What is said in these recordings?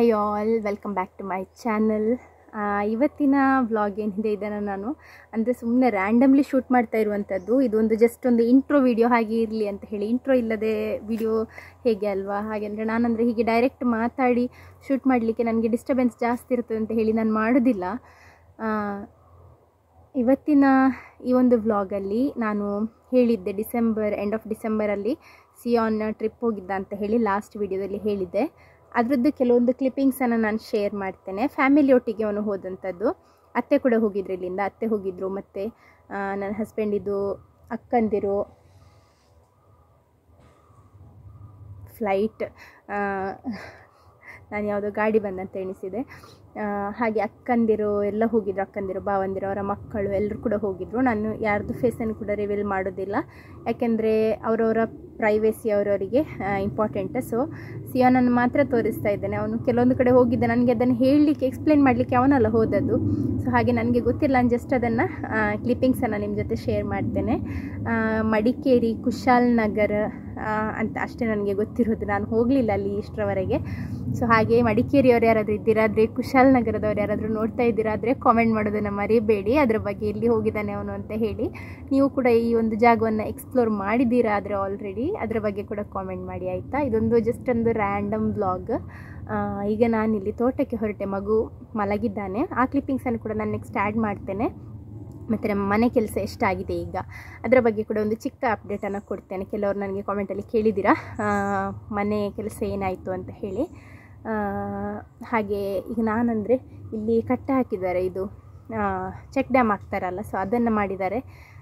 Hi all, welcome back to my channel. ಇವತ್ತಿನ vlog ಏನಿದೆ ಇದನ್ನು ನಾನು ಅಂದರೆ ಸುಮ್ಮನೆ ರ್ಯಾಂಡಮ್ಲಿ ಶೂಟ್ ಮಾಡ್ತಾ ಇರುವಂಥದ್ದು. ಇದೊಂದು ಜಸ್ಟ್ ಒಂದು ಇಂಟ್ರೋ ವಿಡಿಯೋ ಹಾಗೆ ಇರಲಿ ಅಂತ ಹೇಳಿ. ಇಂಟ್ರೋ ಇಲ್ಲದೆ ವಿಡಿಯೋ ಹೇಗೆ ಅಲ್ವಾ, ಹಾಗೆಂದರೆ ನಾನಂದರೆ ಹೀಗೆ ಡೈರೆಕ್ಟ್ ಮಾತಾಡಿ ಶೂಟ್ ಮಾಡಲಿಕ್ಕೆ ನನಗೆ ಡಿಸ್ಟರ್ಬೆನ್ಸ್ ಜಾಸ್ತಿ ಇರ್ತದೆ ಅಂತ ಹೇಳಿ ನಾನು ಮಾಡೋದಿಲ್ಲ. ಇವತ್ತಿನ ಈ ಒಂದು ವ್ಲಾಗಲ್ಲಿ ನಾನು ಹೇಳಿದ್ದೆ ಎಂಡ್ ಆಫ್ ಡಿಸೆಂಬರಲ್ಲಿ ಸಿಯಾನ್ ಟ್ರಿಪ್ ಹೋಗಿದ್ದ ಅಂತ ಹೇಳಿ ಲಾಸ್ಟ್ ವಿಡಿಯೋದಲ್ಲಿ ಹೇಳಿದ್ದೆ. ಅದರದ್ದು ಕೆಲವೊಂದು ಕ್ಲಿಪ್ಪಿಂಗ್ಸನ್ನು ನಾನು ಶೇರ್ ಮಾಡ್ತೇನೆ. ಫ್ಯಾಮಿಲಿ ಒಟ್ಟಿಗೆ ಅವನು ಹೋದಂಥದ್ದು. ಅತ್ತೆ ಕೂಡ ಹೋಗಿದ್ರು, ಇಲ್ಲಿಂದ ಅತ್ತೆ ಹೋಗಿದ್ದರು, ಮತ್ತು ನನ್ನ ಹಸ್ಬೆಂಡಿದು ಅಕ್ಕಂದಿರು, ಫ್ಲೈಟ್, ನಾನು ಯಾವುದೋ ಗಾಡಿ ಬಂದಂತ ಎಣಿಸಿದೆ. ಹಾಗೆ ಅಕ್ಕಂದಿರು ಎಲ್ಲ ಹೋಗಿದ್ರು, ಅಕ್ಕಂದಿರು, ಭಾವಂದಿರು, ಅವರ ಮಕ್ಕಳು ಎಲ್ಲರೂ ಕೂಡ ಹೋಗಿದ್ದರು. ನಾನು ಯಾರ್ದು ಫೇಸನ್ನು ಕೂಡ ರಿವೀಲ್ ಮಾಡೋದಿಲ್ಲ, ಯಾಕೆಂದರೆ ಅವರವರ ಪ್ರೈವೇಸಿ ಅವರವರಿಗೆ ಇಂಪಾರ್ಟೆಂಟ್. ಸೊ ಸಿಯಾನನ್ನು ಮಾತ್ರ ತೋರಿಸ್ತಾ ಇದ್ದೇನೆ. ಅವನು ಕೆಲವೊಂದು ಕಡೆ ಹೋಗಿದ್ದ, ನನಗೆ ಅದನ್ನು ಹೇಳಲಿಕ್ಕೆ ಎಕ್ಸ್ಪ್ಲೇನ್ ಮಾಡಲಿಕ್ಕೆ ಅವನಲ್ಲ ಹೋದದ್ದು. ಸೊ ಹಾಗೆ ನನಗೆ ಗೊತ್ತಿಲ್ಲ, ನಾನು ಜಸ್ಟ್ ಅದನ್ನು ಕ್ಲಿಪ್ಪಿಂಗ್ಸನ್ನು ನಿಮ್ಮ ಜೊತೆ ಶೇರ್ ಮಾಡ್ತೇನೆ. ಮಡಿಕೇರಿ, ಕುಶಾಲನಗರ ಅಂತ ಅಷ್ಟೇ ನನಗೆ ಗೊತ್ತಿರೋದು, ನಾನು ಹೋಗಲಿಲ್ಲ ಅಲ್ಲಿ ಇಷ್ಟರವರೆಗೆ. ಸೊ ಹಾಗೆ ಮಡಿಕೇರಿಯವರು ಯಾರಾದರೂ ಇದ್ದೀರಾದರೆ, ಕುಶಾಲನಗರದವ್ರು ಯಾರಾದರೂ ನೋಡ್ತಾ ಇದ್ದೀರಾದರೆ ಕಾಮೆಂಟ್ ಮಾಡೋದನ್ನು ಮರಿಬೇಡಿ, ಅದರ ಬಗ್ಗೆ ಎಲ್ಲಿ ಹೋಗಿದ್ದಾನೆ ಅವನು ಅಂತ ಹೇಳಿ. ನೀವು ಕೂಡ ಈ ಒಂದು ಜಾಗವನ್ನು ಎಕ್ಸ್ಪ್ಲೋರ್ ಮಾಡಿದ್ದೀರಾ ಆದರೆ ಆಲ್ರೆಡಿ, ಅದರ ಬಗ್ಗೆ ಕೂಡ ಕಾಮೆಂಟ್ ಮಾಡಿ ಆಯಿತಾ. ಇದೊಂದು ಜಸ್ಟ್ ಒಂದು ರ್ಯಾಂಡಮ್ ವ್ಲಾಗ್. ಈಗ ನಾನಿಲ್ಲಿ ತೋಟಕ್ಕೆ ಹೊರಟೆ, ಮಗು ಮಲಗಿದ್ದಾನೆ. ಆ ಕ್ಲಿಪ್ಪಿಂಗ್ಸನ್ನು ಕೂಡ ನಾನು ನೆಕ್ಸ್ಟ್ ಆ್ಯಡ್ ಮಾಡ್ತೇನೆ. ಮತ್ತು ನಮ್ಮ ಮನೆ ಕೆಲಸ ಎಷ್ಟಾಗಿದೆ ಈಗ ಅದರ ಬಗ್ಗೆ ಕೂಡ ಒಂದು ಚಿಕ್ಕ ಅಪ್ಡೇಟನ್ನು ಕೊಡ್ತೇನೆ. ಕೆಲವರು ನನಗೆ ಕಾಮೆಂಟಲ್ಲಿ ಕೇಳಿದ್ದೀರಾ ಮನೆ ಕೆಲಸ ಏನಾಯಿತು ಅಂತ ಹೇಳಿ. ಹಾಗೆ ಈಗ ನಾನಂದರೆ ಇಲ್ಲಿ ಕಟ್ಟೆ ಹಾಕಿದ್ದಾರೆ, ಇದು ಚೆಕ್ ಡ್ಯಾಮ್ ಹಾಕ್ತಾರಲ್ಲ, ಸೊ ಅದನ್ನು ಮಾಡಿದ್ದಾರೆ.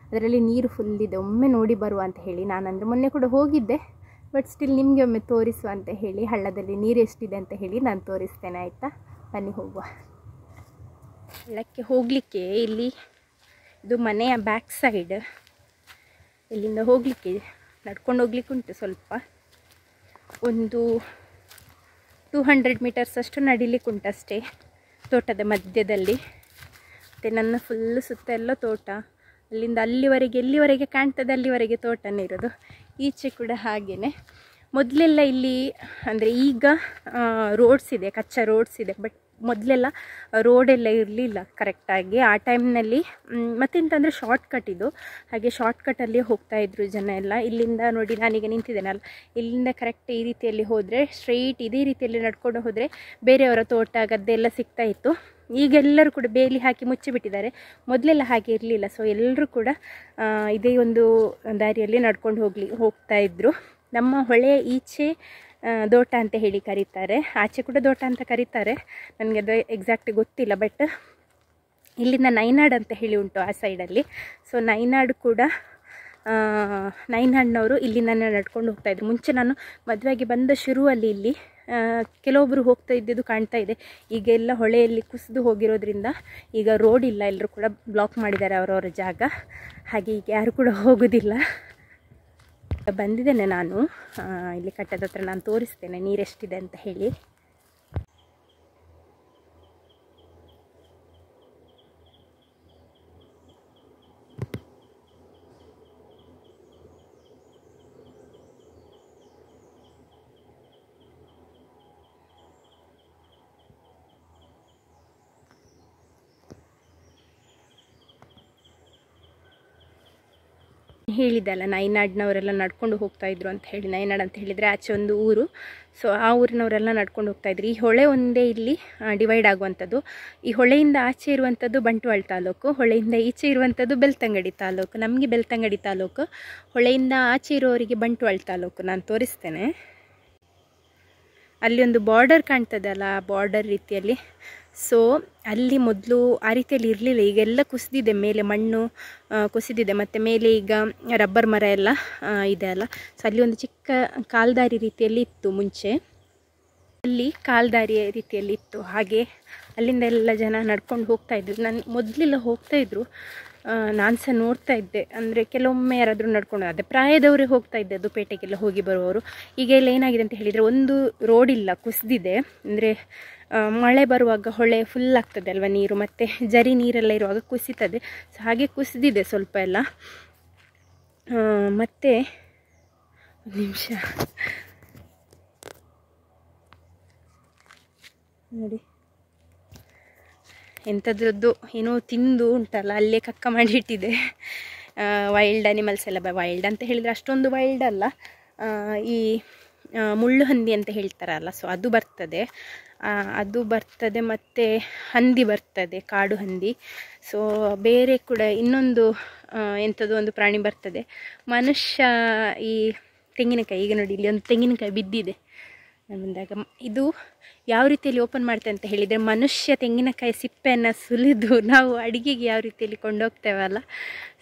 ಅದರಲ್ಲಿ ನೀರು ಫುಲ್ ಇದೆ, ಒಮ್ಮೆ ನೋಡಿ ಬರುವ ಅಂತ ಹೇಳಿ. ನಾನಂದರೆ ಮೊನ್ನೆ ಕೂಡ ಹೋಗಿದ್ದೆ, ಬಟ್ ಸ್ಟಿಲ್ ನಿಮಗೆ ಒಮ್ಮೆ ತೋರಿಸುವ ಅಂತ ಹೇಳಿ, ಹಳ್ಳದಲ್ಲಿ ನೀರು ಎಷ್ಟಿದೆ ಅಂತ ಹೇಳಿ ನಾನು ತೋರಿಸ್ತೇನೆ ಆಯಿತಾ. ಬನ್ನಿ ಹೋಗುವ. ಹಳ್ಳಕ್ಕೆ ಹೋಗಲಿಕ್ಕೆ ಇಲ್ಲಿ ಇದು ಮನೆಯ ಬ್ಯಾಕ್ ಸೈಡ್, ಇಲ್ಲಿಂದ ಹೋಗಲಿಕ್ಕೆ ನಡ್ಕೊಂಡು ಹೋಗ್ಲಿಕ್ಕೆ ಉಂಟು. ಸ್ವಲ್ಪ ಒಂದು 200 ಮೀಟರ್ಸ್ ಅಷ್ಟು ನಡಿಲಿಕ್ಕೆ ಉಂಟಷ್ಟೇ, ತೋಟದ ಮಧ್ಯದಲ್ಲಿ. ಮತ್ತು ನನ್ನ ಫುಲ್ಲು ಸುತ್ತ ಎಲ್ಲ ತೋಟ, ಅಲ್ಲಿಂದ ಅಲ್ಲಿವರೆಗೆ ಎಲ್ಲಿವರೆಗೆ ಕಾಣ್ತದೆ ಅಲ್ಲಿವರೆಗೆ ತೋಟನೇ ಇರೋದು. ಈಚೆ ಕೂಡ ಹಾಗೆಯೇ. ಮೊದಲೆಲ್ಲ ಇಲ್ಲಿ ಅಂದರೆ ಈಗ ರೋಡ್ಸ್ ಇದೆ, ಕಚ್ಚಾ ರೋಡ್ಸ್ ಇದೆ, ಬಟ್ ಮೊದಲೆಲ್ಲ ರೋಡೆಲ್ಲ ಇರಲಿಲ್ಲ ಕರೆಕ್ಟಾಗಿ ಆ ಟೈಮ್ನಲ್ಲಿ. ಮತ್ತೆಂತಂದರೆ ಶಾರ್ಟ್ಕಟ್ ಇದು, ಹಾಗೆ ಶಾರ್ಟ್ಕಟ್ಟಲ್ಲಿ ಹೋಗ್ತಾಯಿದ್ರು ಜನ ಎಲ್ಲ. ಇಲ್ಲಿಂದ ನೋಡಿ ನಾನೀಗ ನಿಂತಿದ್ದೇನಲ್ಲ, ಇಲ್ಲಿಂದ ಕರೆಕ್ಟ್ ಈ ರೀತಿಯಲ್ಲಿ ಹೋದರೆ, ಸ್ಟ್ರೈಟ್ ಇದೇ ರೀತಿಯಲ್ಲಿ ನಡ್ಕೊಂಡು ಹೋದರೆ ಬೇರೆಯವರ ತೋಟ ಗದ್ದೆ ಎಲ್ಲ ಸಿಗ್ತಾಯಿತ್ತು. ಈಗ ಎಲ್ಲರೂ ಕೂಡ ಬೇಲಿ ಹಾಕಿ ಮುಚ್ಚಿಬಿಟ್ಟಿದ್ದಾರೆ, ಮೊದಲೆಲ್ಲ ಹಾಗೆ ಇರಲಿಲ್ಲ. ಸೊ ಎಲ್ಲರೂ ಕೂಡ ಇದೇ ಒಂದು ದಾರಿಯಲ್ಲಿ ನಡ್ಕೊಂಡು ಹೋಗ್ತಾಯಿದ್ರು. ನಮ್ಮ ಹೊಳೆಯ ಈಚೆ ದೋಟ ಅಂತ ಹೇಳಿ ಕರೀತಾರೆ, ಆಚೆ ಕೂಡ ದೋಟ ಅಂತ ಕರೀತಾರೆ, ನನಗೆ ಅದು ಎಕ್ಸಾಕ್ಟ್ ಗೊತ್ತಿಲ್ಲ. ಬಟ್ ಇಲ್ಲಿಂದ ನೈನಾಡ್ ಅಂತ ಹೇಳಿ ಉಂಟು ಆ ಸೈಡಲ್ಲಿ. ಸೊ ನೈನಾಡ್ ಕೂಡ ನೈನಾಡ್ನವರು ಇಲ್ಲಿಂದನೇ ನಡ್ಕೊಂಡು ಹೋಗ್ತಾಯಿದ್ರು. ಮುಂಚೆ ನಾನು ಮದುವೆಗೆ ಬಂದ ಶುರುವಲ್ಲಿ ಇಲ್ಲಿ ಕೆಲವೊಬ್ಬರು ಹೋಗ್ತಾ ಇದ್ದಿದ್ದು ಕಾಣ್ತಾ ಇದೆ. ಈಗ ಎಲ್ಲ ಹೊಳೆಯಲ್ಲಿ ಕುಸಿದು ಹೋಗಿರೋದ್ರಿಂದ ಈಗ ರೋಡ್ ಇಲ್ಲ, ಎಲ್ಲರೂ ಕೂಡ ಬ್ಲಾಕ್ ಮಾಡಿದ್ದಾರೆ ಅವರವರ ಜಾಗ. ಹಾಗೆ ಈಗ ಯಾರು ಕೂಡ ಹೋಗೋದಿಲ್ಲ. ಬಂದಿದ್ದೇನೆ ನಾನು ಇಲ್ಲಿ ಕಟ್ಟದ ಹತ್ರ, ನಾನು ತೋರಿಸ್ತೇನೆ ನೀರೆಷ್ಟಿದೆ ಅಂತ ಹೇಳಿ. ಹೇಳಿದ್ದಲ್ಲ, ನೈನಾಡ್ನವರೆಲ್ಲ ನಡ್ಕೊಂಡು ಹೋಗ್ತಾಯಿದ್ರು ಅಂತ ಹೇಳಿ. ನೈನಾಡ್ ಅಂತ ಹೇಳಿದರೆ ಆಚೆ ಒಂದು ಊರು. ಸೊ ಆ ಊರಿನವರೆಲ್ಲ ನಡ್ಕೊಂಡು ಹೋಗ್ತಾಯಿದ್ರು. ಈ ಹೊಳೆ ಒಂದೇ ಇಲ್ಲಿ ಡಿವೈಡ್ ಆಗುವಂಥದ್ದು. ಈ ಹೊಳೆಯಿಂದ ಆಚೆ ಇರುವಂಥದ್ದು ಬಂಟ್ವಾಳ ತಾಲೂಕು, ಹೊಳೆಯಿಂದ ಈಚೆ ಇರುವಂಥದ್ದು ಬೆಳ್ತಂಗಡಿ ತಾಲೂಕು. ನಮಗೆ ಬೆಳ್ತಂಗಡಿ ತಾಲೂಕು, ಹೊಳೆಯಿಂದ ಆಚೆ ಇರೋರಿಗೆ ಬಂಟ್ವಾಳ ತಾಲೂಕು. ನಾನು ತೋರಿಸ್ತೇನೆ. ಅಲ್ಲಿ ಒಂದು ಬಾರ್ಡರ್ ಕಾಣ್ತದಲ್ಲ, ಬಾರ್ಡರ್ ರೀತಿಯಲ್ಲಿ. ಸೊ ಅಲ್ಲಿ ಮೊದಲು ಆ ರೀತಿಯಲ್ಲಿ ಇರಲಿಲ್ಲ, ಈಗೆಲ್ಲ ಕುಸಿದಿದೆ, ಮೇಲೆ ಮಣ್ಣು ಕುಸಿದಿದೆ, ಮತ್ತು ಮೇಲೆ ಈಗ ರಬ್ಬರ್ ಮರ ಎಲ್ಲ ಇದೆ ಅಲ್ಲ. ಸೊ ಅಲ್ಲಿ ಒಂದು ಚಿಕ್ಕ ಕಾಲ್ದಾರಿ ರೀತಿಯಲ್ಲಿ ಇತ್ತು ಮುಂಚೆ, ಅಲ್ಲಿ ಕಾಲ್ದಾರಿಯ ರೀತಿಯಲ್ಲಿ ಇತ್ತು. ಹಾಗೆ ಅಲ್ಲಿಂದ ಎಲ್ಲ ಜನ ನಡ್ಕೊಂಡು ಹೋಗ್ತಾಯಿದ್ರು. ನಾನು ಮೊದಲೆಲ್ಲ ಹೋಗ್ತಾಯಿದ್ರು, ನಾನು ಸಹ ನೋಡ್ತಾ ಇದ್ದೆ. ಅಂದರೆ ಕೆಲವೊಮ್ಮೆ ಯಾರಾದರೂ ನಡ್ಕೊಂಡು, ಅದೇ ಪ್ರಾಯದವರೇ ಹೋಗ್ತಾ ಇದ್ದದ್ದು ಪೇಟೆಗೆಲ್ಲ ಹೋಗಿ ಬರುವವರು. ಈಗ ಎಲ್ಲ ಏನಾಗಿದೆ ಅಂತ ಹೇಳಿದರೆ, ಒಂದು ರೋಡ್ ಇಲ್ಲ, ಕುಸಿದಿದೆ. ಅಂದರೆ ಮಳೆ ಬರುವಾಗ ಹೊಳೆ ಫುಲ್ ಆಗ್ತದೆ ಅಲ್ವ ನೀರು, ಮತ್ತು ಜರಿ ನೀರೆಲ್ಲ ಇರುವಾಗ ಕುಸಿತದೆ. ಸೊ ಹಾಗೆ ಕುಸಿದಿದೆ ಸ್ವಲ್ಪ ಎಲ್ಲ. ಮತ್ತು ಒಂದು ನಿಮಿಷ, ನೋಡಿ ಎಂಥದ್ರದ್ದು ಏನೋ ತಿಂದು ಉಂಟಲ್ಲ, ಅಲ್ಲೇ ಕಕ್ಕ ಮಾಡಿಟ್ಟಿದೆ. ವೈಲ್ಡ್ ಅನಿಮಲ್ಸ್ ಎಲ್ಲ ವೈಲ್ಡ್ ಅಂತ ಹೇಳಿದರೆ ಅಷ್ಟೊಂದು ವೈಲ್ಡ್ ಅಲ್ಲ, ಈ ಮುಳ್ಳು ಹಂದಿ ಅಂತ ಹೇಳ್ತಾರಲ್ಲ, ಸೊ ಅದು ಬರ್ತದೆ ಮತ್ತು ಹಂದಿ ಬರ್ತದೆ, ಕಾಡು ಹಂದಿ. ಸೊ ಬೇರೆ ಕೂಡ ಇನ್ನೊಂದು ಎಂಥದ್ದು ಒಂದು ಪ್ರಾಣಿ ಬರ್ತದೆ. ಮನುಷ್ಯ ಈ ತೆಂಗಿನಕಾಯಿ, ಈಗ ನೋಡಿ ಇಲ್ಲಿ ಒಂದು ತೆಂಗಿನಕಾಯಿ ಬಿದ್ದಿದೆ ಬಂದಾಗ, ಇದು ಯಾವ ರೀತಿಯಲ್ಲಿ ಓಪನ್ ಮಾಡ್ತೇವೆ ಅಂತ ಹೇಳಿದರೆ, ಮನುಷ್ಯ ತೆಂಗಿನಕಾಯಿ ಸಿಪ್ಪೆಯನ್ನು ಸುಲಿದು ನಾವು ಅಡುಗೆಗೆ ಯಾವ ರೀತಿಯಲ್ಲಿ ಕೊಂಡೋಗ್ತೇವಲ್ಲ,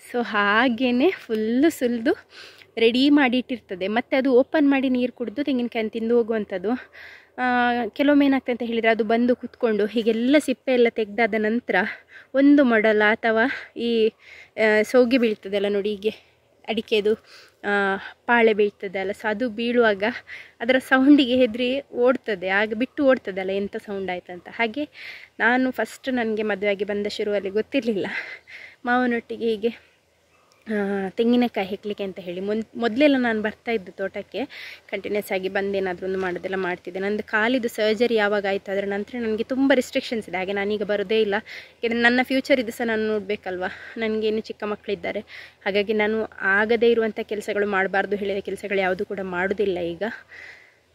ಸೊ ಹಾಗೇ ಫುಲ್ಲು ಸುಲಿದು ರೆಡಿ ಮಾಡಿ ಇಟ್ಟಿರ್ತದೆ. ಮತ್ತು ಅದು ಓಪನ್ ಮಾಡಿ ನೀರು ಕುಡಿದು ತೆಂಗಿನಕಾಯಿನ ತಿಂದು ಹೋಗುವಂಥದ್ದು. ಕೆಲವೊಮ್ಮೆ ಏನಾಗ್ತದೆ ಅಂತ ಹೇಳಿದರೆ, ಅದು ಬಂದು ಕೂತ್ಕೊಂಡು ಹೀಗೆಲ್ಲ ಸಿಪ್ಪೆ ಎಲ್ಲ ತೆಗೆದಾದ ನಂತರ ಒಂದು ಮೊಡಲ ಅಥವಾ ಈ ಸೋಗೆ ಬೀಳ್ತದಲ್ಲ ನೋಡಿ, ಹೀಗೆ ಅಡಿಕೆದು ಪಾಳೆ ಬೀಳ್ತದಲ್ಲ, ಸೊ ಅದು ಬೀಳುವಾಗ ಅದರ ಸೌಂಡಿಗೆ ಹೆದರಿ ಓಡ್ತದೆ, ಆಗ ಬಿಟ್ಟು ಓಡ್ತದಲ್ಲ ಎಂಥ ಸೌಂಡ್ ಆಯ್ತಂತ. ಹಾಗೆ ನಾನು ಫಸ್ಟ್ ನನಗೆ ಮದುವೆಯಾಗಿ ಬಂದ ಶುರುವಲ್ಲಿ ಗೊತ್ತಿರಲಿಲ್ಲ, ಮಾವನೊಟ್ಟಿಗೆ ಹೀಗೆ ತೆಂಗಿನಕಾಯಿ ಹೆಕ್ಲಿಕ್ಕೆ ಅಂತ ಹೇಳಿ. ಮೊದಲೆಲ್ಲ ನಾನು ಬರ್ತಾಯಿದ್ದು ತೋಟಕ್ಕೆ, ಕಂಟಿನ್ಯೂಸ್ ಆಗಿ ಬಂದೇನಾದರೂ ಒಂದು ಮಾಡೋದೆಲ್ಲ ಮಾಡ್ತಿದ್ದೆ. ನಂದು ಕಾಲಿದು ಸರ್ಜರಿ ಯಾವಾಗ ಆಯಿತು ಅದರ ನಂತರ ನನಗೆ ತುಂಬ ರಿಸ್ಟ್ರಿಕ್ಷನ್ಸ್ ಇದೆ, ಹಾಗೆ ನಾನೀಗ ಬರೋದೇ ಇಲ್ಲ. ಯಾಕೆಂದರೆ ನನ್ನ ಫ್ಯೂಚರ್ ಇದು ಸಹ ನಾನು ನೋಡಬೇಕಲ್ವ, ನನಗೇನು ಚಿಕ್ಕ ಮಕ್ಕಳಿದ್ದಾರೆ, ಹಾಗಾಗಿ ನಾನು ಆಗದೇ ಇರುವಂಥ ಕೆಲಸಗಳು ಮಾಡಬಾರ್ದು, ಹೇಳಿದ ಕೆಲಸಗಳು ಯಾವುದೂ ಕೂಡ ಮಾಡೋದಿಲ್ಲ ಈಗ.